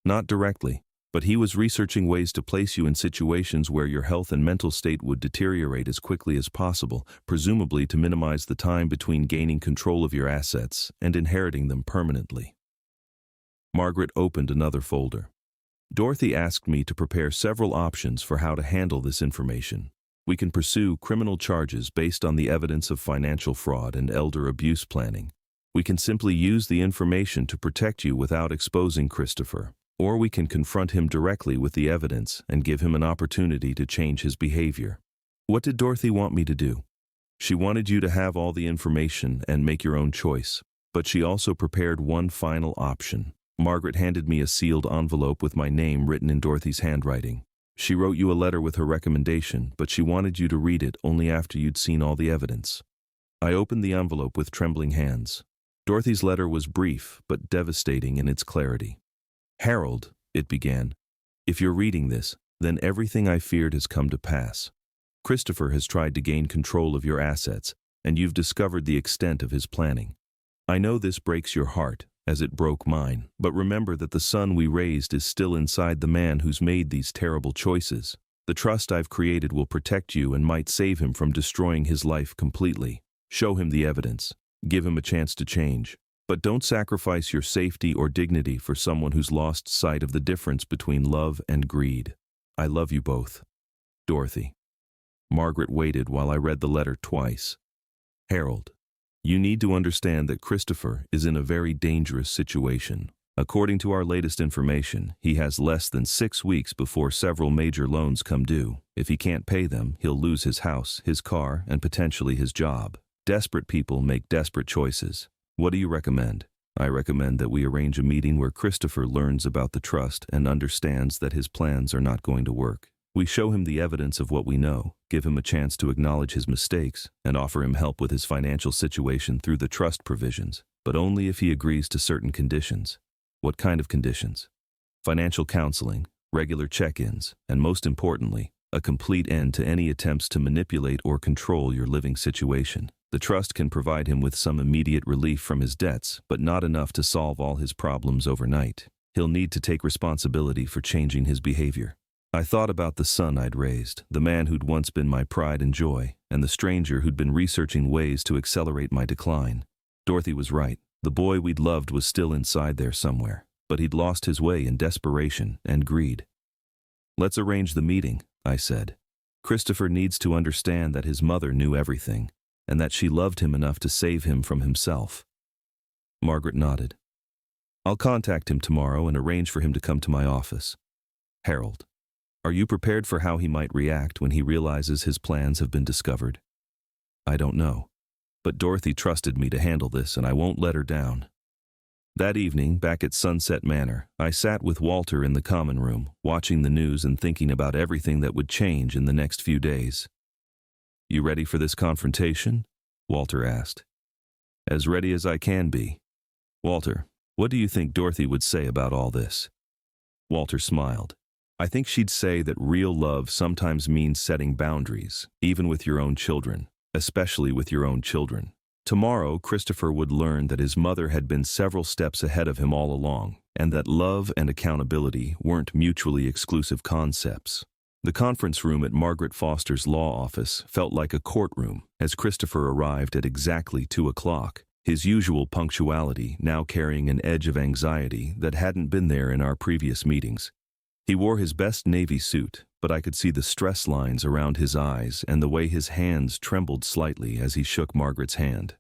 Not directly, but he was researching ways to place you in situations where your health and mental state would deteriorate as quickly as possible, presumably to minimize the time between gaining control of your assets and inheriting them permanently. Margaret opened another folder. Dorothy asked me to prepare several options for how to handle this information. We can pursue criminal charges based on the evidence of financial fraud and elder abuse planning. We can simply use the information to protect you without exposing Christopher, or we can confront him directly with the evidence and give him an opportunity to change his behavior. What did Dorothy want me to do? She wanted you to have all the information and make your own choice, but she also prepared one final option. Margaret handed me a sealed envelope with my name written in Dorothy's handwriting. She wrote you a letter with her recommendation, but she wanted you to read it only after you'd seen all the evidence. I opened the envelope with trembling hands. Dorothy's letter was brief, but devastating in its clarity. "Harold," it began, "if you're reading this, then everything I feared has come to pass. Christopher has tried to gain control of your assets, and you've discovered the extent of his planning. I know this breaks your heart, as it broke mine, but remember that the son we raised is still inside the man who's made these terrible choices. The trust I've created will protect you and might save him from destroying his life completely. Show him the evidence. Give him a chance to change. But don't sacrifice your safety or dignity for someone who's lost sight of the difference between love and greed. I love you both. Dorothy." Margaret waited while I read the letter twice. "Harold, you need to understand that Christopher is in a very dangerous situation. According to our latest information, he has less than 6 weeks before several major loans come due. If he can't pay them, he'll lose his house, his car, and potentially his job. Desperate people make desperate choices. What do you recommend?" "I recommend that we arrange a meeting where Christopher learns about the trust and understands that his plans are not going to work. We show him the evidence of what we know, give him a chance to acknowledge his mistakes, and offer him help with his financial situation through the trust provisions, but only if he agrees to certain conditions." "What kind of conditions?" "Financial counseling, regular check-ins, and most importantly, a complete end to any attempts to manipulate or control your living situation. The trust can provide him with some immediate relief from his debts, but not enough to solve all his problems overnight. He'll need to take responsibility for changing his behavior." I thought about the son I'd raised, the man who'd once been my pride and joy, and the stranger who'd been researching ways to accelerate my decline. Dorothy was right. The boy we'd loved was still inside there somewhere, but he'd lost his way in desperation and greed. "Let's arrange the meeting," I said. "Christopher needs to understand that his mother knew everything, and that she loved him enough to save him from himself." Margaret nodded. "I'll contact him tomorrow and arrange for him to come to my office." "Harold, are you prepared for how he might react when he realizes his plans have been discovered?" "I don't know, but Dorothy trusted me to handle this and I won't let her down." That evening, back at Sunset Manor, I sat with Walter in the common room, watching the news and thinking about everything that would change in the next few days. "You ready for this confrontation?" Walter asked. "As ready as I can be." "Walter, what do you think Dorothy would say about all this?" Walter smiled. "I think she'd say that real love sometimes means setting boundaries, even with your own children, especially with your own children. Tomorrow, Christopher would learn that his mother had been several steps ahead of him all along, and that love and accountability weren't mutually exclusive concepts." The conference room at Margaret Foster's law office felt like a courtroom as Christopher arrived at exactly 2 o'clock, his usual punctuality now carrying an edge of anxiety that hadn't been there in our previous meetings. He wore his best navy suit, but I could see the stress lines around his eyes and the way his hands trembled slightly as he shook Margaret's hand.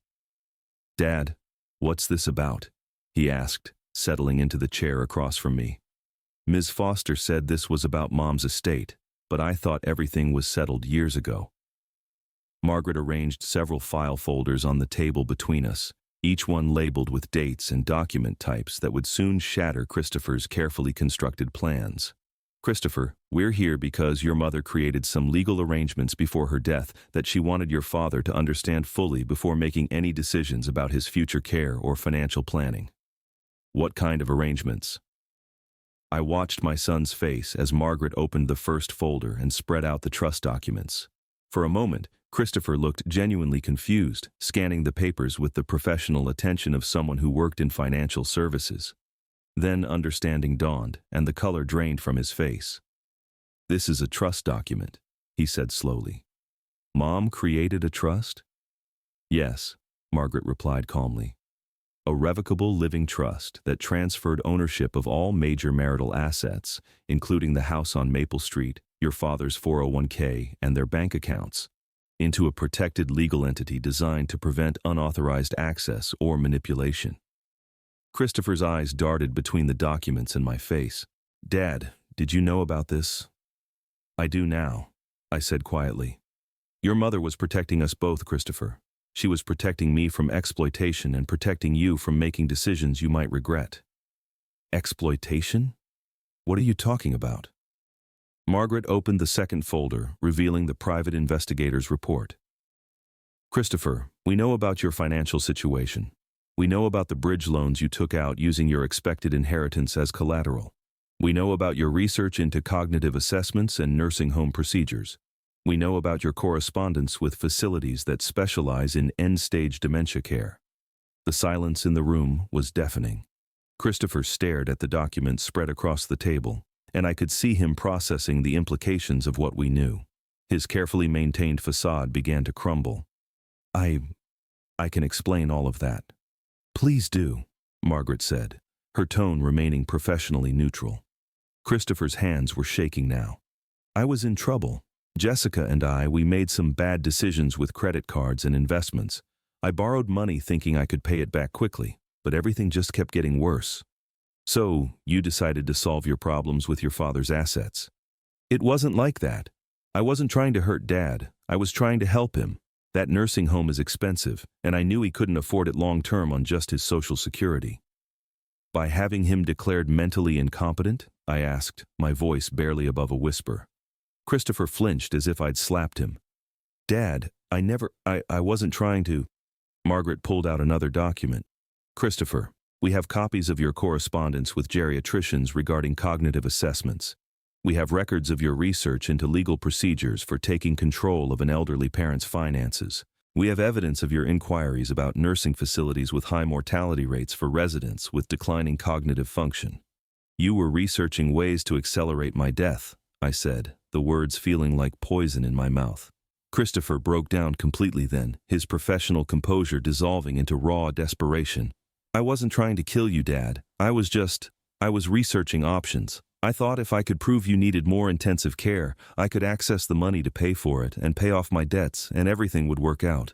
"Dad, what's this about?" he asked, settling into the chair across from me. "Ms. Foster said this was about Mom's estate, but I thought everything was settled years ago." Margaret arranged several file folders on the table between us, each one labeled with dates and document types that would soon shatter Christopher's carefully constructed plans. "Christopher, we're here because your mother created some legal arrangements before her death that she wanted your father to understand fully before making any decisions about his future care or financial planning." "What kind of arrangements?" I watched my son's face as Margaret opened the first folder and spread out the trust documents. For a moment, Christopher looked genuinely confused, scanning the papers with the professional attention of someone who worked in financial services. Then understanding dawned, and the color drained from his face. "This is a trust document," he said slowly. "Mom created a trust?" "Yes," Margaret replied calmly. "A revocable living trust that transferred ownership of all major marital assets, including the house on Maple Street, your father's 401k, and their bank accounts, into a protected legal entity designed to prevent unauthorized access or manipulation. Christopher's eyes darted between the documents and my face. Dad, did you know about this? I do now, I said quietly. Your mother was protecting us both, Christopher. She was protecting me from exploitation and protecting you from making decisions you might regret. Exploitation? What are you talking about? Margaret opened the second folder, revealing the private investigator's report. Christopher, we know about your financial situation. We know about the bridge loans you took out using your expected inheritance as collateral. We know about your research into cognitive assessments and nursing home procedures. We know about your correspondence with facilities that specialize in end-stage dementia care. The silence in the room was deafening. Christopher stared at the documents spread across the table, and I could see him processing the implications of what we knew. His carefully maintained facade began to crumble. I can explain all of that. Please do, Margaret said, her tone remaining professionally neutral. Christopher's hands were shaking now. I was in trouble. Jessica and we made some bad decisions with credit cards and investments. I borrowed money thinking I could pay it back quickly, but everything just kept getting worse. So, you decided to solve your problems with your father's assets. It wasn't like that. I wasn't trying to hurt Dad. I was trying to help him. That nursing home is expensive, and I knew he couldn't afford it long-term on just his Social Security. By having him declared mentally incompetent? I asked, my voice barely above a whisper. Christopher flinched as if I'd slapped him. Dad, I wasn't trying to. Margaret pulled out another document. Christopher, we have copies of your correspondence with geriatricians regarding cognitive assessments. We have records of your research into legal procedures for taking control of an elderly parent's finances. We have evidence of your inquiries about nursing facilities with high mortality rates for residents with declining cognitive function. You were researching ways to accelerate my death, I said, the words feeling like poison in my mouth. Christopher broke down completely then, his professional composure dissolving into raw desperation. I wasn't trying to kill you, Dad. I was researching options. I thought if I could prove you needed more intensive care, I could access the money to pay for it and pay off my debts, and everything would work out.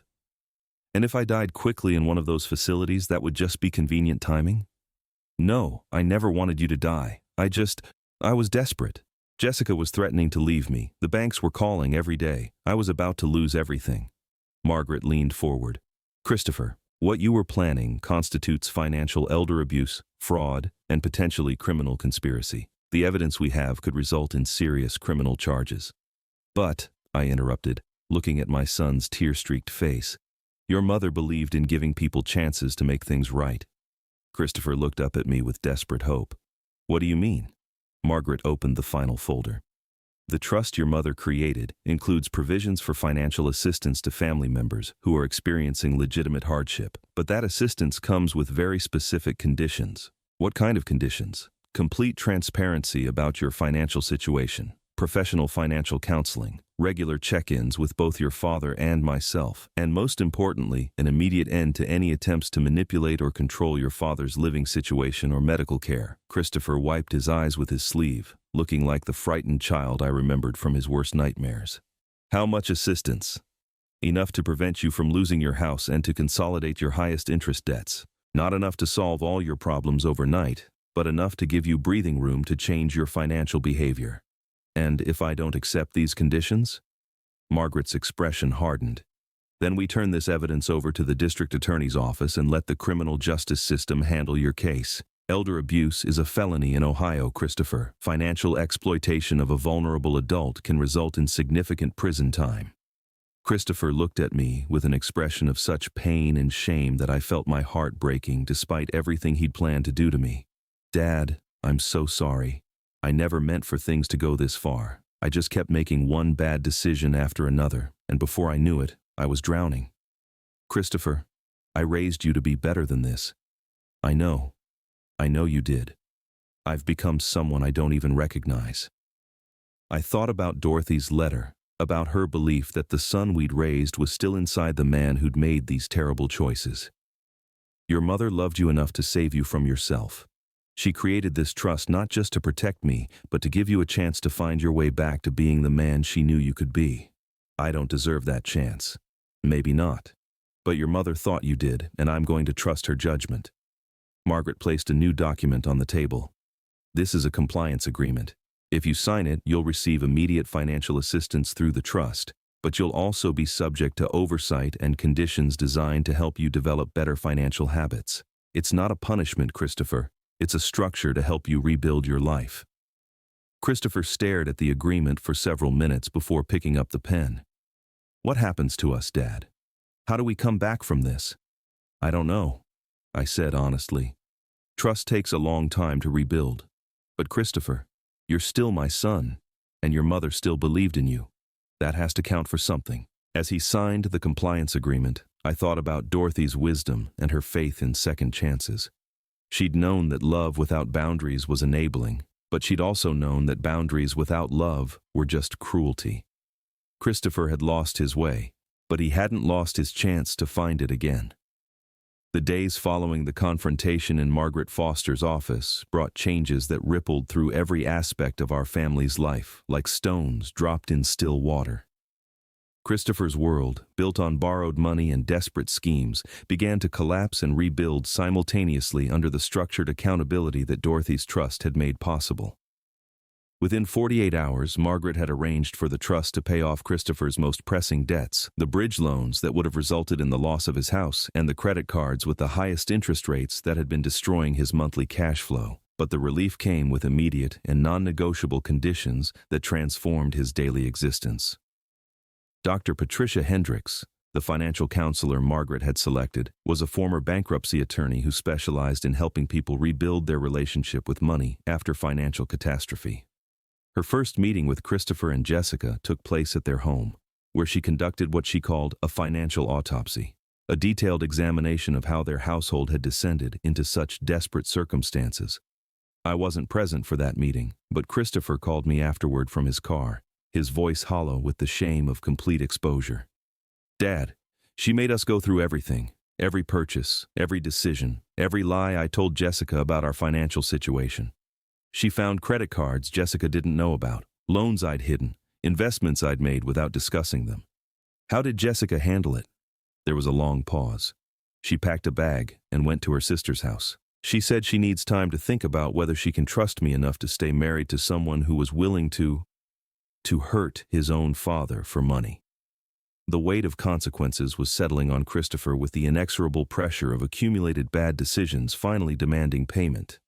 And if I died quickly in one of those facilities, that would just be convenient timing? No, I never wanted you to die. I was desperate. Jessica was threatening to leave me. The banks were calling every day. I was about to lose everything. Margaret leaned forward. Christopher, what you were planning constitutes financial elder abuse, fraud, and potentially criminal conspiracy. The evidence we have could result in serious criminal charges. But, I interrupted, looking at my son's tear-streaked face, your mother believed in giving people chances to make things right. Christopher looked up at me with desperate hope. What do you mean? Margaret opened the final folder. The trust your mother created includes provisions for financial assistance to family members who are experiencing legitimate hardship, but that assistance comes with very specific conditions. What kind of conditions? Complete transparency about your financial situation, professional financial counseling, regular check-ins with both your father and myself, and most importantly, an immediate end to any attempts to manipulate or control your father's living situation or medical care. Christopher wiped his eyes with his sleeve, looking like the frightened child I remembered from his worst nightmares. How much assistance? Enough to prevent you from losing your house and to consolidate your highest interest debts. Not enough to solve all your problems overnight, but enough to give you breathing room to change your financial behavior. And if I don't accept these conditions? Margaret's expression hardened. Then we turn this evidence over to the district attorney's office and let the criminal justice system handle your case. Elder abuse is a felony in Ohio, Christopher. Financial exploitation of a vulnerable adult can result in significant prison time. Christopher looked at me with an expression of such pain and shame that I felt my heart breaking despite everything he'd planned to do to me. Dad, I'm so sorry. I never meant for things to go this far. I just kept making one bad decision after another, and before I knew it, I was drowning. Christopher, I raised you to be better than this. I know you did. I've become someone I don't even recognize. I thought about Dorothy's letter, about her belief that the son we'd raised was still inside the man who'd made these terrible choices. Your mother loved you enough to save you from yourself. She created this trust not just to protect me, but to give you a chance to find your way back to being the man she knew you could be. I don't deserve that chance. Maybe not. But your mother thought you did, and I'm going to trust her judgment. Margaret placed a new document on the table. This is a compliance agreement. If you sign it, you'll receive immediate financial assistance through the trust, but you'll also be subject to oversight and conditions designed to help you develop better financial habits. It's not a punishment, Christopher. It's a structure to help you rebuild your life. Christopher stared at the agreement for several minutes before picking up the pen. What happens to us, Dad? How do we come back from this? I don't know, I said honestly. Trust takes a long time to rebuild. But Christopher, you're still my son, and your mother still believed in you. That has to count for something. As he signed the compliance agreement, I thought about Dorothy's wisdom and her faith in second chances. She'd known that love without boundaries was enabling, but she'd also known that boundaries without love were just cruelty. Christopher had lost his way, but he hadn't lost his chance to find it again. The days following the confrontation in Margaret Foster's office brought changes that rippled through every aspect of our family's life, like stones dropped in still water. Christopher's world, built on borrowed money and desperate schemes, began to collapse and rebuild simultaneously under the structured accountability that Dorothy's trust had made possible. Within 48 hours, Margaret had arranged for the trust to pay off Christopher's most pressing debts, the bridge loans that would have resulted in the loss of his house, and the credit cards with the highest interest rates that had been destroying his monthly cash flow. But the relief came with immediate and non-negotiable conditions that transformed his daily existence. Dr. Patricia Hendricks, the financial counselor Margaret had selected, was a former bankruptcy attorney who specialized in helping people rebuild their relationship with money after financial catastrophe. Her first meeting with Christopher and Jessica took place at their home, where she conducted what she called a financial autopsy, a detailed examination of how their household had descended into such desperate circumstances. I wasn't present for that meeting, but Christopher called me afterward from his car, his voice hollow with the shame of complete exposure. Dad, she made us go through everything, every purchase, every decision, every lie I told Jessica about our financial situation. She found credit cards Jessica didn't know about, loans I'd hidden, investments I'd made without discussing them. How did Jessica handle it? There was a long pause. She packed a bag and went to her sister's house. She said she needs time to think about whether she can trust me enough to stay married to someone who was willing to hurt his own father for money. The weight of consequences was settling on Christopher with the inexorable pressure of accumulated bad decisions finally demanding payment.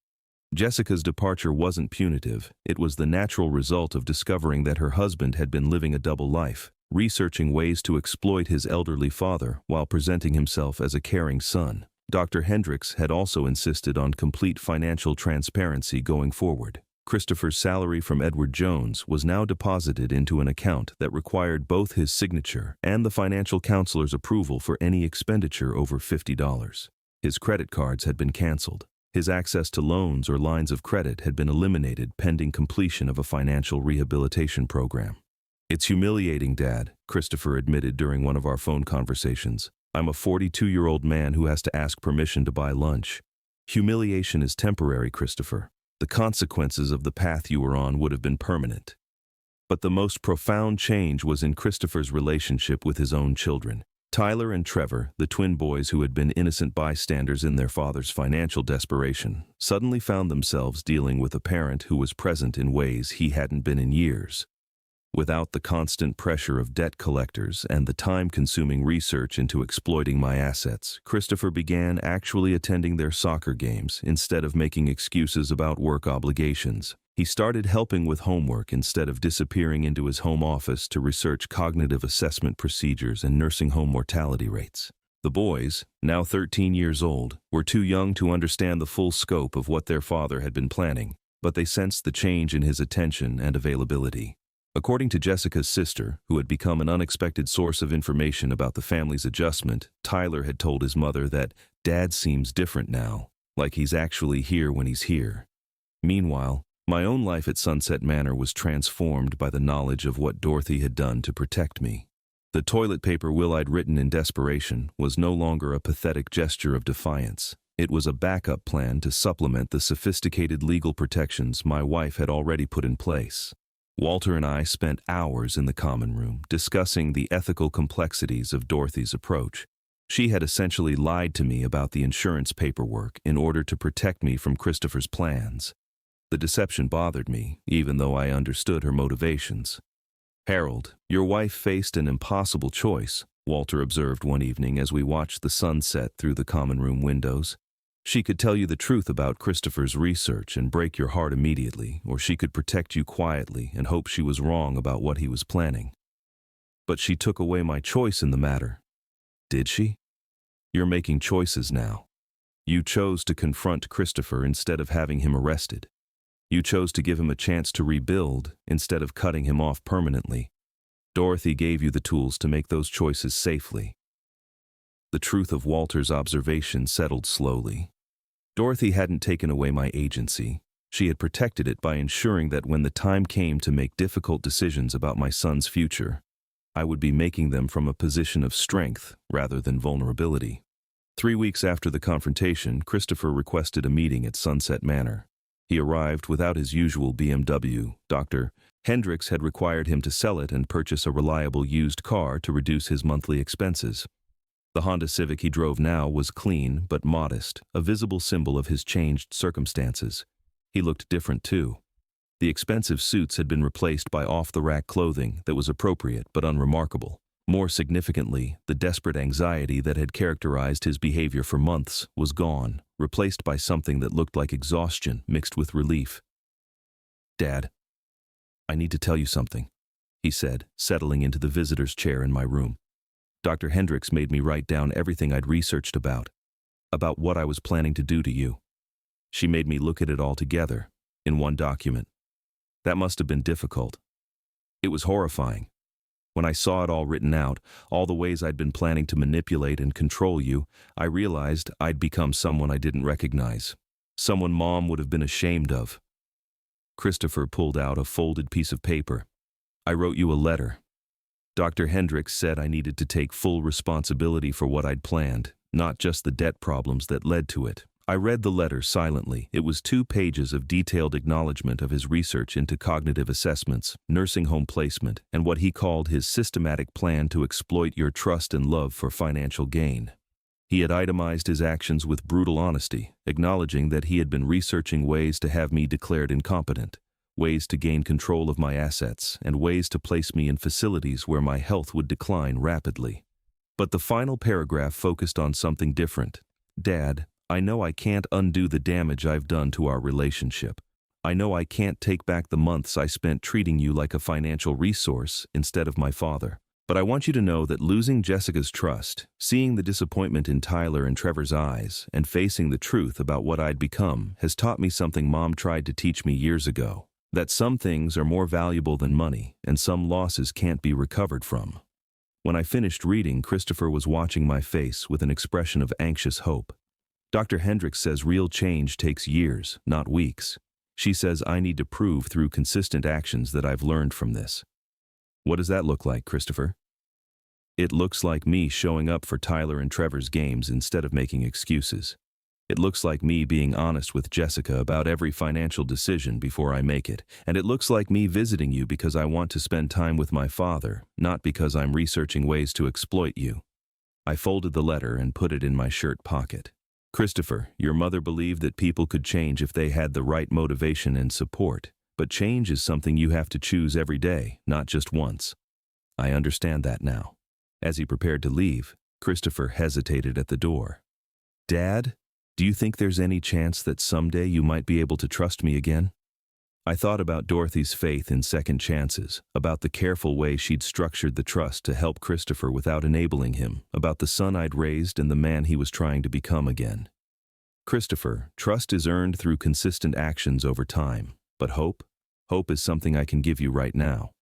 Jessica's departure wasn't punitive. It was the natural result of discovering that her husband had been living a double life, researching ways to exploit his elderly father while presenting himself as a caring son. Dr. Hendricks had also insisted on complete financial transparency going forward. Christopher's salary from Edward Jones was now deposited into an account that required both his signature and the financial counselor's approval for any expenditure over $50. His credit cards had been canceled. His access to loans or lines of credit had been eliminated pending completion of a financial rehabilitation program. It's humiliating, Dad, Christopher admitted during one of our phone conversations. I'm a 42-year-old man who has to ask permission to buy lunch. Humiliation is temporary, Christopher. The consequences of the path you were on would have been permanent. But the most profound change was in Christopher's relationship with his own children. Tyler and Trevor, the twin boys who had been innocent bystanders in their father's financial desperation, suddenly found themselves dealing with a parent who was present in ways he hadn't been in years. Without the constant pressure of debt collectors and the time-consuming research into exploiting my assets, Christopher began actually attending their soccer games instead of making excuses about work obligations. He started helping with homework instead of disappearing into his home office to research cognitive assessment procedures and nursing home mortality rates. The boys, now 13 years old, were too young to understand the full scope of what their father had been planning, but they sensed the change in his attention and availability. According to Jessica's sister, who had become an unexpected source of information about the family's adjustment, Tyler had told his mother that Dad seems different now, like he's actually here when he's here. Meanwhile, my own life at Sunset Manor was transformed by the knowledge of what Dorothy had done to protect me. The toilet paper will I'd written in desperation was no longer a pathetic gesture of defiance. It was a backup plan to supplement the sophisticated legal protections my wife had already put in place. Walter and I spent hours in the common room discussing the ethical complexities of Dorothy's approach. She had essentially lied to me about the insurance paperwork in order to protect me from Christopher's plans. The deception bothered me, even though I understood her motivations. "Harold, your wife faced an impossible choice," Walter observed one evening as we watched the sun set through the common room windows. "She could tell you the truth about Christopher's research and break your heart immediately, or she could protect you quietly and hope she was wrong about what he was planning. But she took away my choice in the matter. Did she? You're making choices now. You chose to confront Christopher instead of having him arrested. You chose to give him a chance to rebuild instead of cutting him off permanently. Dorothy gave you the tools to make those choices safely." The truth of Walter's observation settled slowly. Dorothy hadn't taken away my agency. She had protected it by ensuring that when the time came to make difficult decisions about my son's future, I would be making them from a position of strength rather than vulnerability. 3 weeks after the confrontation, Christopher requested a meeting at Sunset Manor. He arrived without his usual BMW. Dr. Hendricks had required him to sell it and purchase a reliable used car to reduce his monthly expenses. The Honda Civic he drove now was clean but modest, a visible symbol of his changed circumstances. He looked different too. The expensive suits had been replaced by off-the-rack clothing that was appropriate but unremarkable. More significantly, the desperate anxiety that had characterized his behavior for months was gone, replaced by something that looked like exhaustion mixed with relief. "Dad, I need to tell you something," he said, settling into the visitor's chair in my room. "Dr. Hendricks made me write down everything I'd researched about what I was planning to do to you. She made me look at it all together, in one document. That must have been difficult. It was horrifying. When I saw it all written out, all the ways I'd been planning to manipulate and control you, I realized I'd become someone I didn't recognize. Someone Mom would have been ashamed of." Christopher pulled out a folded piece of paper. "I wrote you a letter. Dr. Hendricks said I needed to take full responsibility for what I'd planned, not just the debt problems that led to it. I read the letter silently. It was 2 pages of detailed acknowledgement of his research into cognitive assessments, nursing home placement, and what he called his systematic plan to exploit your trust and love for financial gain. He had itemized his actions with brutal honesty, acknowledging that he had been researching ways to have me declared incompetent, ways to gain control of my assets, and ways to place me in facilities where my health would decline rapidly. But the final paragraph focused on something different. "Dad, I know I can't undo the damage I've done to our relationship. I know I can't take back the months I spent treating you like a financial resource instead of my father. But I want you to know that losing Jessica's trust, seeing the disappointment in Tyler and Trevor's eyes, and facing the truth about what I'd become has taught me something Mom tried to teach me years ago. That some things are more valuable than money, and some losses can't be recovered from." When I finished reading, Christopher was watching my face with an expression of anxious hope. "Dr. Hendricks says real change takes years, not weeks. She says I need to prove through consistent actions that I've learned from this." "What does that look like, Christopher?" "It looks like me showing up for Tyler and Trevor's games instead of making excuses. It looks like me being honest with Jessica about every financial decision before I make it. And it looks like me visiting you because I want to spend time with my father, not because I'm researching ways to exploit you." I folded the letter and put it in my shirt pocket. "Christopher, your mother believed that people could change if they had the right motivation and support, but change is something you have to choose every day, not just once. I understand that now." As he prepared to leave, Christopher hesitated at the door. "Dad, do you think there's any chance that someday you might be able to trust me again?" I thought about Dorothy's faith in second chances, about the careful way she'd structured the trust to help Christopher without enabling him, about the son I'd raised and the man he was trying to become again. "Christopher, trust is earned through consistent actions over time, but hope is something I can give you right now."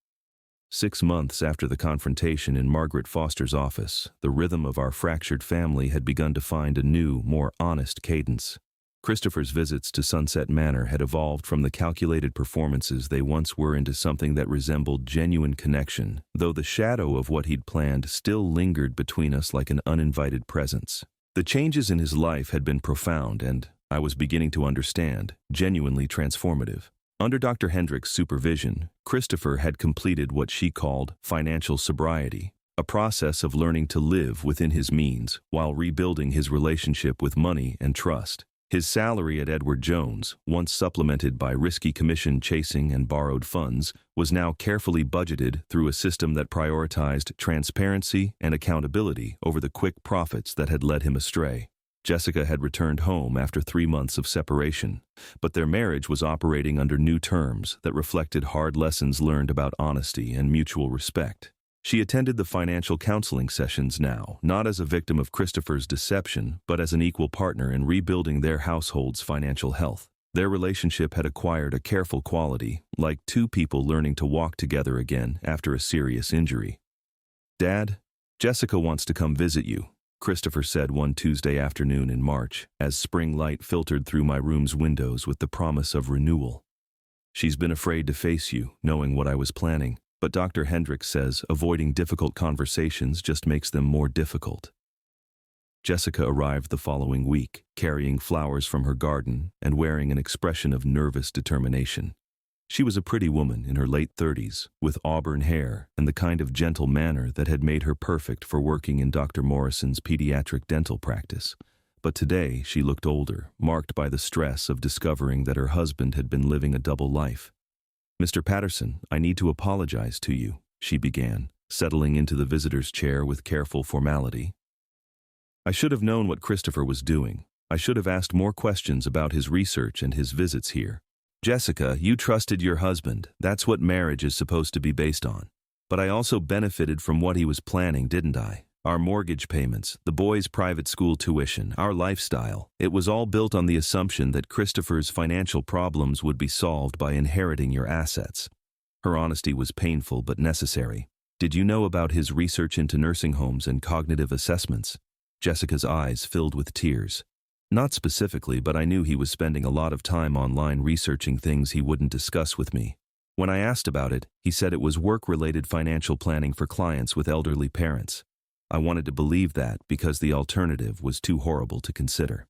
6 months after the confrontation in Margaret Foster's office, the rhythm of our fractured family had begun to find a new, more honest cadence. Christopher's visits to Sunset Manor had evolved from the calculated performances they once were into something that resembled genuine connection, though the shadow of what he'd planned still lingered between us like an uninvited presence. The changes in his life had been profound and, I was beginning to understand, genuinely transformative. Under Dr. Hendrick's supervision, Christopher had completed what she called financial sobriety, a process of learning to live within his means while rebuilding his relationship with money and trust. His salary at Edward Jones, once supplemented by risky commission chasing and borrowed funds, was now carefully budgeted through a system that prioritized transparency and accountability over the quick profits that had led him astray. Jessica had returned home after 3 months of separation, but their marriage was operating under new terms that reflected hard lessons learned about honesty and mutual respect. She attended the financial counseling sessions now, not as a victim of Christopher's deception, but as an equal partner in rebuilding their household's financial health. Their relationship had acquired a careful quality, like two people learning to walk together again after a serious injury. "Dad, Jessica wants to come visit you," Christopher said one Tuesday afternoon in March, as spring light filtered through my room's windows with the promise of renewal. "She's been afraid to face you, knowing what I was planning. But Dr. Hendrick says avoiding difficult conversations just makes them more difficult." Jessica arrived the following week, carrying flowers from her garden and wearing an expression of nervous determination. She was a pretty woman in her late 30s, with auburn hair and the kind of gentle manner that had made her perfect for working in Dr. Morrison's pediatric dental practice. But today she looked older, marked by the stress of discovering that her husband had been living a double life. "Mr. Patterson, I need to apologize to you," she began, settling into the visitor's chair with careful formality. "I should have known what Christopher was doing. I should have asked more questions about his research and his visits here. Jessica, you trusted your husband. That's what marriage is supposed to be based on. But I also benefited from what he was planning, didn't I? Our mortgage payments, the boys' private school tuition, our lifestyle. It was all built on the assumption that Christopher's financial problems would be solved by inheriting your assets." Her honesty was painful but necessary. "Did you know about his research into nursing homes and cognitive assessments?" Jessica's eyes filled with tears. "Not specifically, but I knew he was spending a lot of time online researching things he wouldn't discuss with me. When I asked about it, he said it was work-related financial planning for clients with elderly parents. I wanted to believe that because the alternative was too horrible to consider."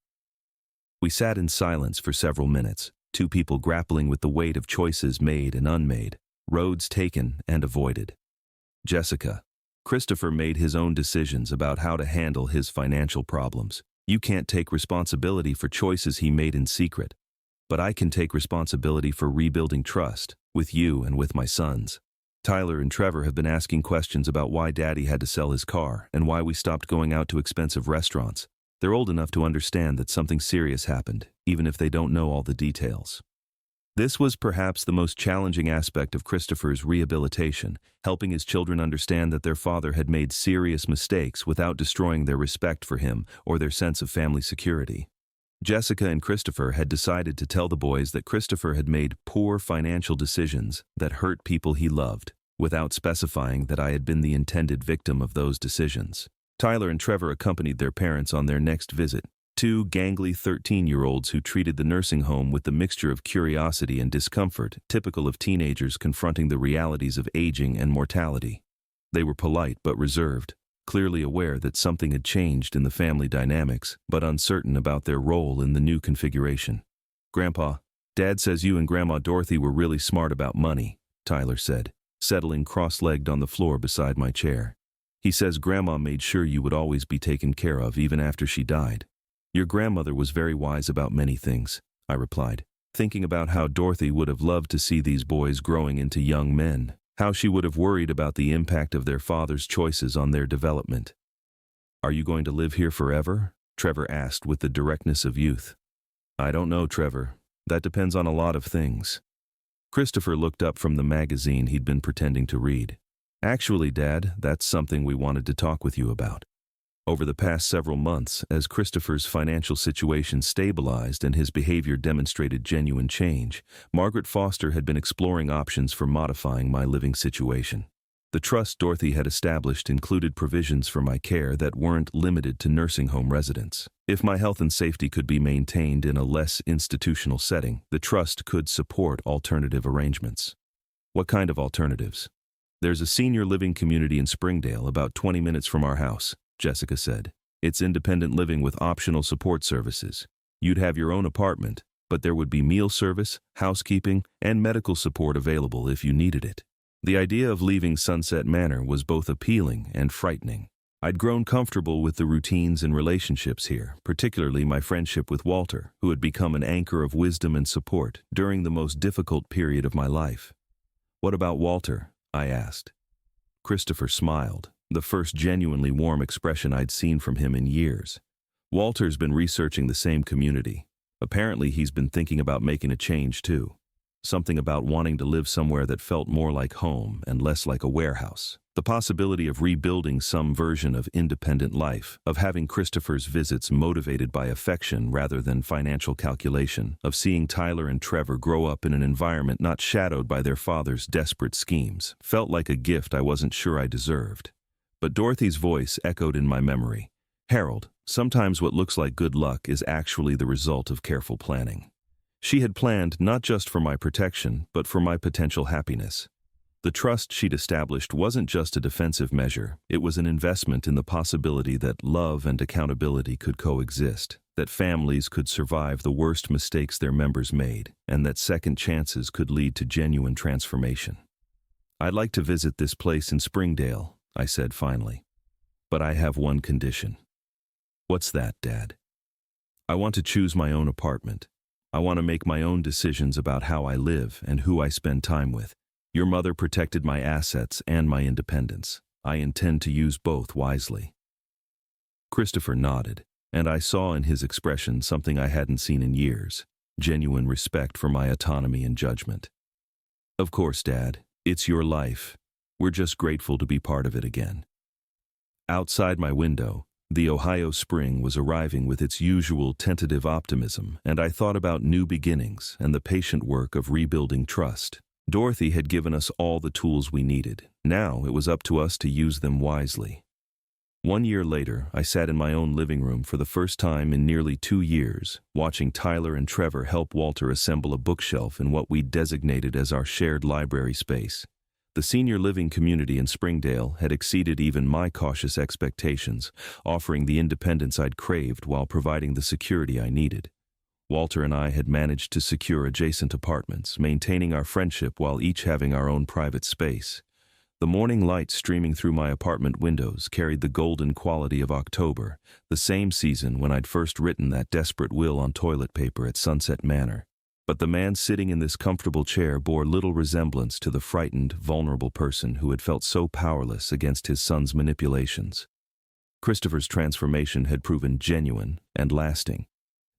We sat in silence for several minutes, two people grappling with the weight of choices made and unmade, roads taken and avoided. "Jessica, Christopher made his own decisions about how to handle his financial problems. You can't take responsibility for choices he made in secret. But I can take responsibility for rebuilding trust, with you and with my sons. Tyler and Trevor have been asking questions about why Daddy had to sell his car and why we stopped going out to expensive restaurants. They're old enough to understand that something serious happened, even if they don't know all the details." This was perhaps the most challenging aspect of Christopher's rehabilitation, helping his children understand that their father had made serious mistakes without destroying their respect for him or their sense of family security. Jessica and Christopher had decided to tell the boys that Christopher had made poor financial decisions that hurt people he loved, without specifying that I had been the intended victim of those decisions. Tyler and Trevor accompanied their parents on their next visit, two gangly 13-year-olds who treated the nursing home with the mixture of curiosity and discomfort typical of teenagers confronting the realities of aging and mortality. They were polite but reserved, clearly aware that something had changed in the family dynamics, but uncertain about their role in the new configuration. "Grandpa, Dad says you and Grandma Dorothy were really smart about money," Tyler said, settling cross-legged on the floor beside my chair. "He says Grandma made sure you would always be taken care of even after she died." "Your grandmother was very wise about many things," I replied, thinking about how Dorothy would have loved to see these boys growing into young men. How she would have worried about the impact of their father's choices on their development. "Are you going to live here forever?" Trevor asked with the directness of youth. "I don't know, Trevor. That depends on a lot of things." Christopher looked up from the magazine he'd been pretending to read. "Actually, Dad, that's something we wanted to talk with you about." Over the past several months, as Christopher's financial situation stabilized and his behavior demonstrated genuine change, Margaret Foster had been exploring options for modifying my living situation. The trust Dorothy had established included provisions for my care that weren't limited to nursing home residents. If my health and safety could be maintained in a less institutional setting, the trust could support alternative arrangements. "What kind of alternatives?" "There's a senior living community in Springdale about 20 minutes from our house," Jessica said. It's independent living with optional support services. You'd have your own apartment, but there would be meal service, housekeeping, and medical support available if you needed it. The idea of leaving Sunset Manor was both appealing and frightening. I'd grown comfortable with the routines and relationships here, particularly my friendship with Walter, who had become an anchor of wisdom and support during the most difficult period of my life. "What about Walter?" I asked. Christopher smiled, the first genuinely warm expression I'd seen from him in years. "Walter's been researching the same community. Apparently he's been thinking about making a change too. Something about wanting to live somewhere that felt more like home and less like a warehouse. The possibility of rebuilding some version of independent life, of having Christopher's visits motivated by affection rather than financial calculation, of seeing Tyler and Trevor grow up in an environment not shadowed by their father's desperate schemes, felt like a gift I wasn't sure I deserved. But Dorothy's voice echoed in my memory. "Harold, sometimes what looks like good luck is actually the result of careful planning." She had planned not just for my protection, but for my potential happiness. The trust she'd established wasn't just a defensive measure, it was an investment in the possibility that love and accountability could coexist, that families could survive the worst mistakes their members made, and that second chances could lead to genuine transformation. "I'd like to visit this place in Springdale," I said finally. "But I have one condition." "What's that, Dad?" "I want to choose my own apartment. I want to make my own decisions about how I live and who I spend time with. Your mother protected my assets and my independence. I intend to use both wisely." Christopher nodded, and I saw in his expression something I hadn't seen in years, genuine respect for my autonomy and judgment. "Of course, Dad, it's your life. We're just grateful to be part of it again." Outside my window, the Ohio spring was arriving with its usual tentative optimism, and I thought about new beginnings and the patient work of rebuilding trust. Dorothy had given us all the tools we needed. Now it was up to us to use them wisely. 1 year later, I sat in my own living room for the first time in nearly 2 years, watching Tyler and Trevor help Walter assemble a bookshelf in what we designated as our shared library space. The senior living community in Springdale had exceeded even my cautious expectations, offering the independence I'd craved while providing the security I needed. Walter and I had managed to secure adjacent apartments, maintaining our friendship while each having our own private space. The morning light streaming through my apartment windows carried the golden quality of October, the same season when I'd first written that desperate will on toilet paper at Sunset Manor. But the man sitting in this comfortable chair bore little resemblance to the frightened, vulnerable person who had felt so powerless against his son's manipulations. Christopher's transformation had proven genuine and lasting.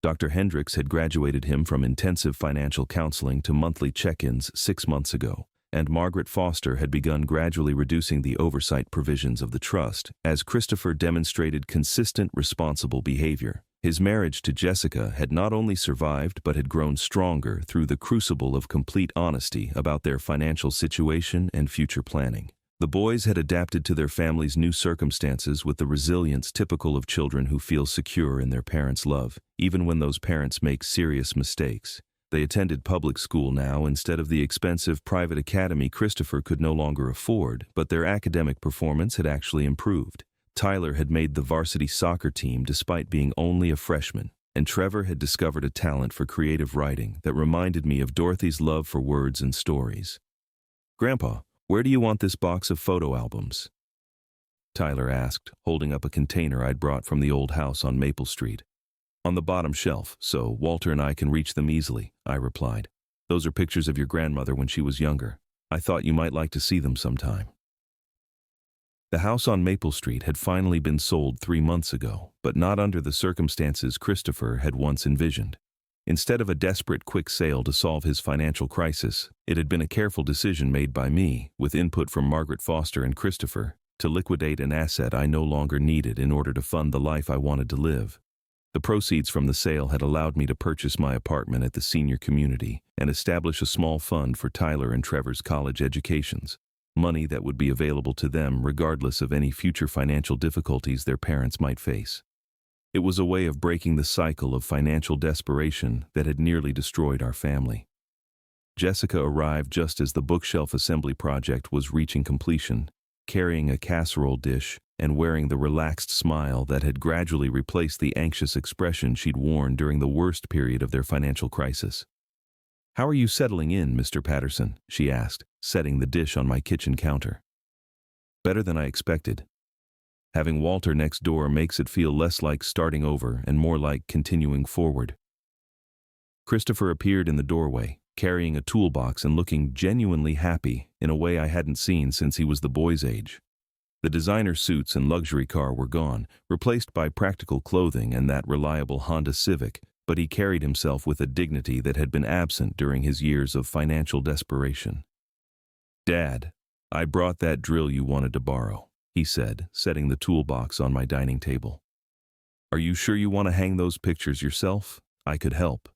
Dr. Hendricks had graduated him from intensive financial counseling to monthly check-ins 6 months ago, and Margaret Foster had begun gradually reducing the oversight provisions of the trust as Christopher demonstrated consistent, responsible behavior. His marriage to Jessica had not only survived but had grown stronger through the crucible of complete honesty about their financial situation and future planning. The boys had adapted to their family's new circumstances with the resilience typical of children who feel secure in their parents' love, even when those parents make serious mistakes. They attended public school now instead of the expensive private academy Christopher could no longer afford, but their academic performance had actually improved. Tyler had made the varsity soccer team despite being only a freshman, and Trevor had discovered a talent for creative writing that reminded me of Dorothy's love for words and stories. "Grandpa, where do you want this box of photo albums?" Tyler asked, holding up a container I'd brought from the old house on Maple Street. "On the bottom shelf, so Walter and I can reach them easily," I replied. "Those are pictures of your grandmother when she was younger. I thought you might like to see them sometime." The house on Maple Street had finally been sold 3 months ago, but not under the circumstances Christopher had once envisioned. Instead of a desperate quick sale to solve his financial crisis, it had been a careful decision made by me, with input from Margaret Foster and Christopher, to liquidate an asset I no longer needed in order to fund the life I wanted to live. The proceeds from the sale had allowed me to purchase my apartment at the senior community and establish a small fund for Tyler and Trevor's college educations, money that would be available to them regardless of any future financial difficulties their parents might face. It was a way of breaking the cycle of financial desperation that had nearly destroyed our family. Jessica arrived just as the bookshelf assembly project was reaching completion, carrying a casserole dish and wearing the relaxed smile that had gradually replaced the anxious expression she'd worn during the worst period of their financial crisis. "How are you settling in, Mr. Patterson?" she asked, setting the dish on my kitchen counter. "Better than I expected. Having Walter next door makes it feel less like starting over and more like continuing forward." Christopher appeared in the doorway, carrying a toolbox and looking genuinely happy in a way I hadn't seen since he was the boy's age. The designer suits and luxury car were gone, replaced by practical clothing and that reliable Honda Civic, but he carried himself with a dignity that had been absent during his years of financial desperation. "Dad, I brought that drill you wanted to borrow," he said, setting the toolbox on my dining table. "Are you sure you want to hang those pictures yourself? I could help."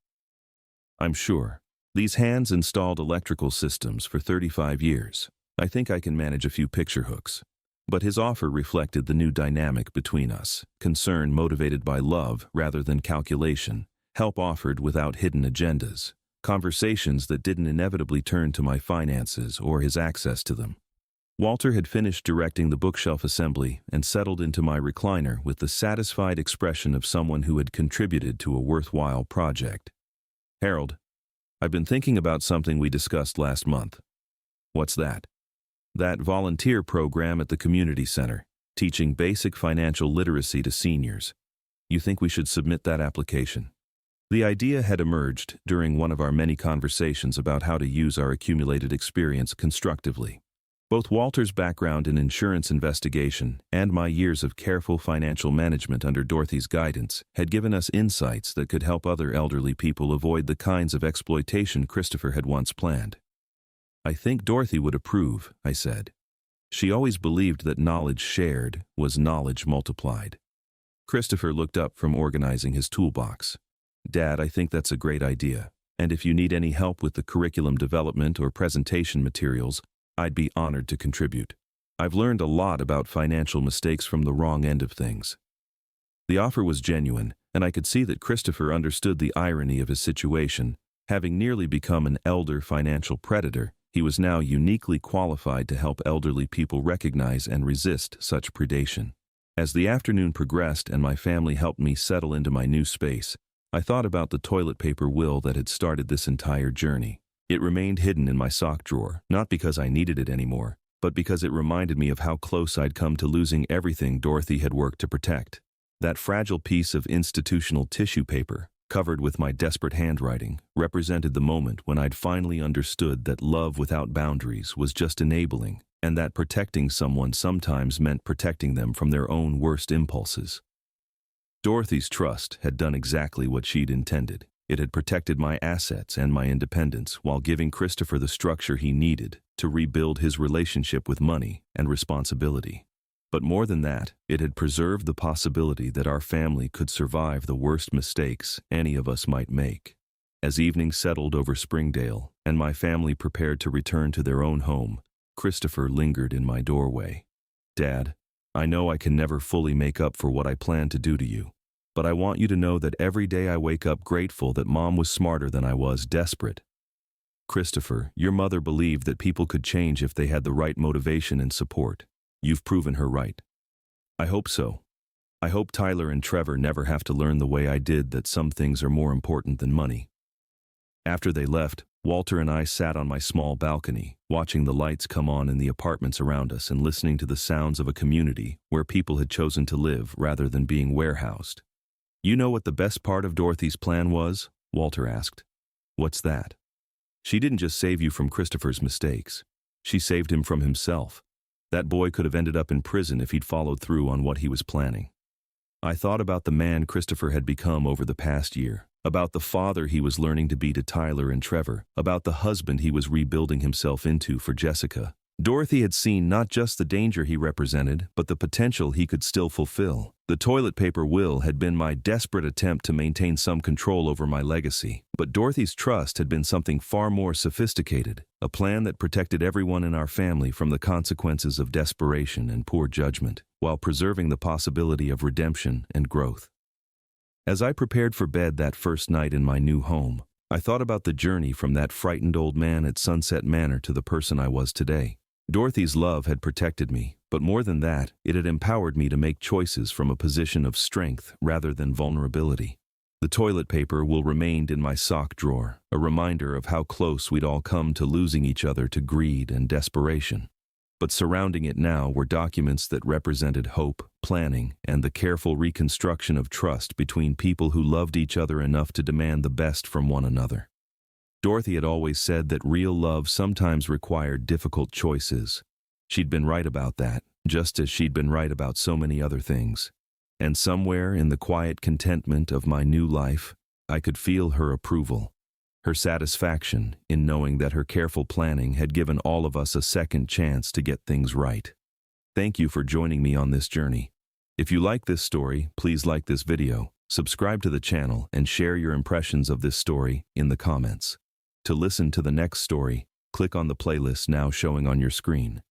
"I'm sure. These hands installed electrical systems for 35 years. I think I can manage a few picture hooks." But his offer reflected the new dynamic between us, concern motivated by love rather than calculation, help offered without hidden agendas, conversations that didn't inevitably turn to my finances or his access to them. Walter had finished directing the bookshelf assembly and settled into my recliner with the satisfied expression of someone who had contributed to a worthwhile project. "Harold, I've been thinking about something we discussed last month." "What's that?" "That volunteer program at the community center, teaching basic financial literacy to seniors. You think we should submit that application?" The idea had emerged during one of our many conversations about how to use our accumulated experience constructively. Both Walter's background in insurance investigation and my years of careful financial management under Dorothy's guidance had given us insights that could help other elderly people avoid the kinds of exploitation Christopher had once planned. "I think Dorothy would approve," I said. She always believed that knowledge shared was knowledge multiplied. Christopher looked up from organizing his toolbox. "Dad, I think that's a great idea, and if you need any help with the curriculum development or presentation materials, I'd be honored to contribute. I've learned a lot about financial mistakes from the wrong end of things." The offer was genuine, and I could see that Christopher understood the irony of his situation. Having nearly become an elder financial predator, he was now uniquely qualified to help elderly people recognize and resist such predation. As the afternoon progressed and my family helped me settle into my new space, I thought about the toilet paper will that had started this entire journey. It remained hidden in my sock drawer, not because I needed it anymore, but because it reminded me of how close I'd come to losing everything Dorothy had worked to protect. That fragile piece of institutional tissue paper, covered with my desperate handwriting, represented the moment when I'd finally understood that love without boundaries was just enabling, and that protecting someone sometimes meant protecting them from their own worst impulses. Dorothy's trust had done exactly what she'd intended. It had protected my assets and my independence while giving Christopher the structure he needed to rebuild his relationship with money and responsibility. But more than that, it had preserved the possibility that our family could survive the worst mistakes any of us might make. As evening settled over Springdale and my family prepared to return to their own home, Christopher lingered in my doorway. "Dad, I know I can never fully make up for what I planned to do to you, but I want you to know that every day I wake up grateful that Mom was smarter than I was desperate. Christopher, your mother believed that people could change if they had the right motivation and support. You've proven her right. I hope so. I hope Tyler and Trevor never have to learn the way I did that some things are more important than money." After they left, Walter and I sat on my small balcony, watching the lights come on in the apartments around us and listening to the sounds of a community where people had chosen to live rather than being warehoused. "You know what the best part of Dorothy's plan was?" Walter asked. "What's that?" "She didn't just save you from Christopher's mistakes. She saved him from himself. That boy could have ended up in prison if he'd followed through on what he was planning." I thought about the man Christopher had become over the past year, about the father he was learning to be to Tyler and Trevor, about the husband he was rebuilding himself into for Jessica. Dorothy had seen not just the danger he represented, but the potential he could still fulfill. The toilet paper will had been my desperate attempt to maintain some control over my legacy, but Dorothy's trust had been something far more sophisticated, a plan that protected everyone in our family from the consequences of desperation and poor judgment, while preserving the possibility of redemption and growth. As I prepared for bed that first night in my new home, I thought about the journey from that frightened old man at Sunset Manor to the person I was today. Dorothy's love had protected me, But more than that, it had empowered me to make choices from a position of strength rather than vulnerability. The toilet paper will remain in my sock drawer, a reminder of how close we'd all come to losing each other to greed and desperation. But surrounding it now were documents that represented hope, planning, and the careful reconstruction of trust between people who loved each other enough to demand the best from one another. Dorothy had always said that real love sometimes required difficult choices. She'd been right about that, just as she'd been right about so many other things. And somewhere in the quiet contentment of my new life, I could feel her approval, her satisfaction in knowing that her careful planning had given all of us a second chance to get things right. Thank you for joining me on this journey. If you like this story, please like this video, subscribe to the channel, and share your impressions of this story in the comments. To listen to the next story, click on the playlist now showing on your screen.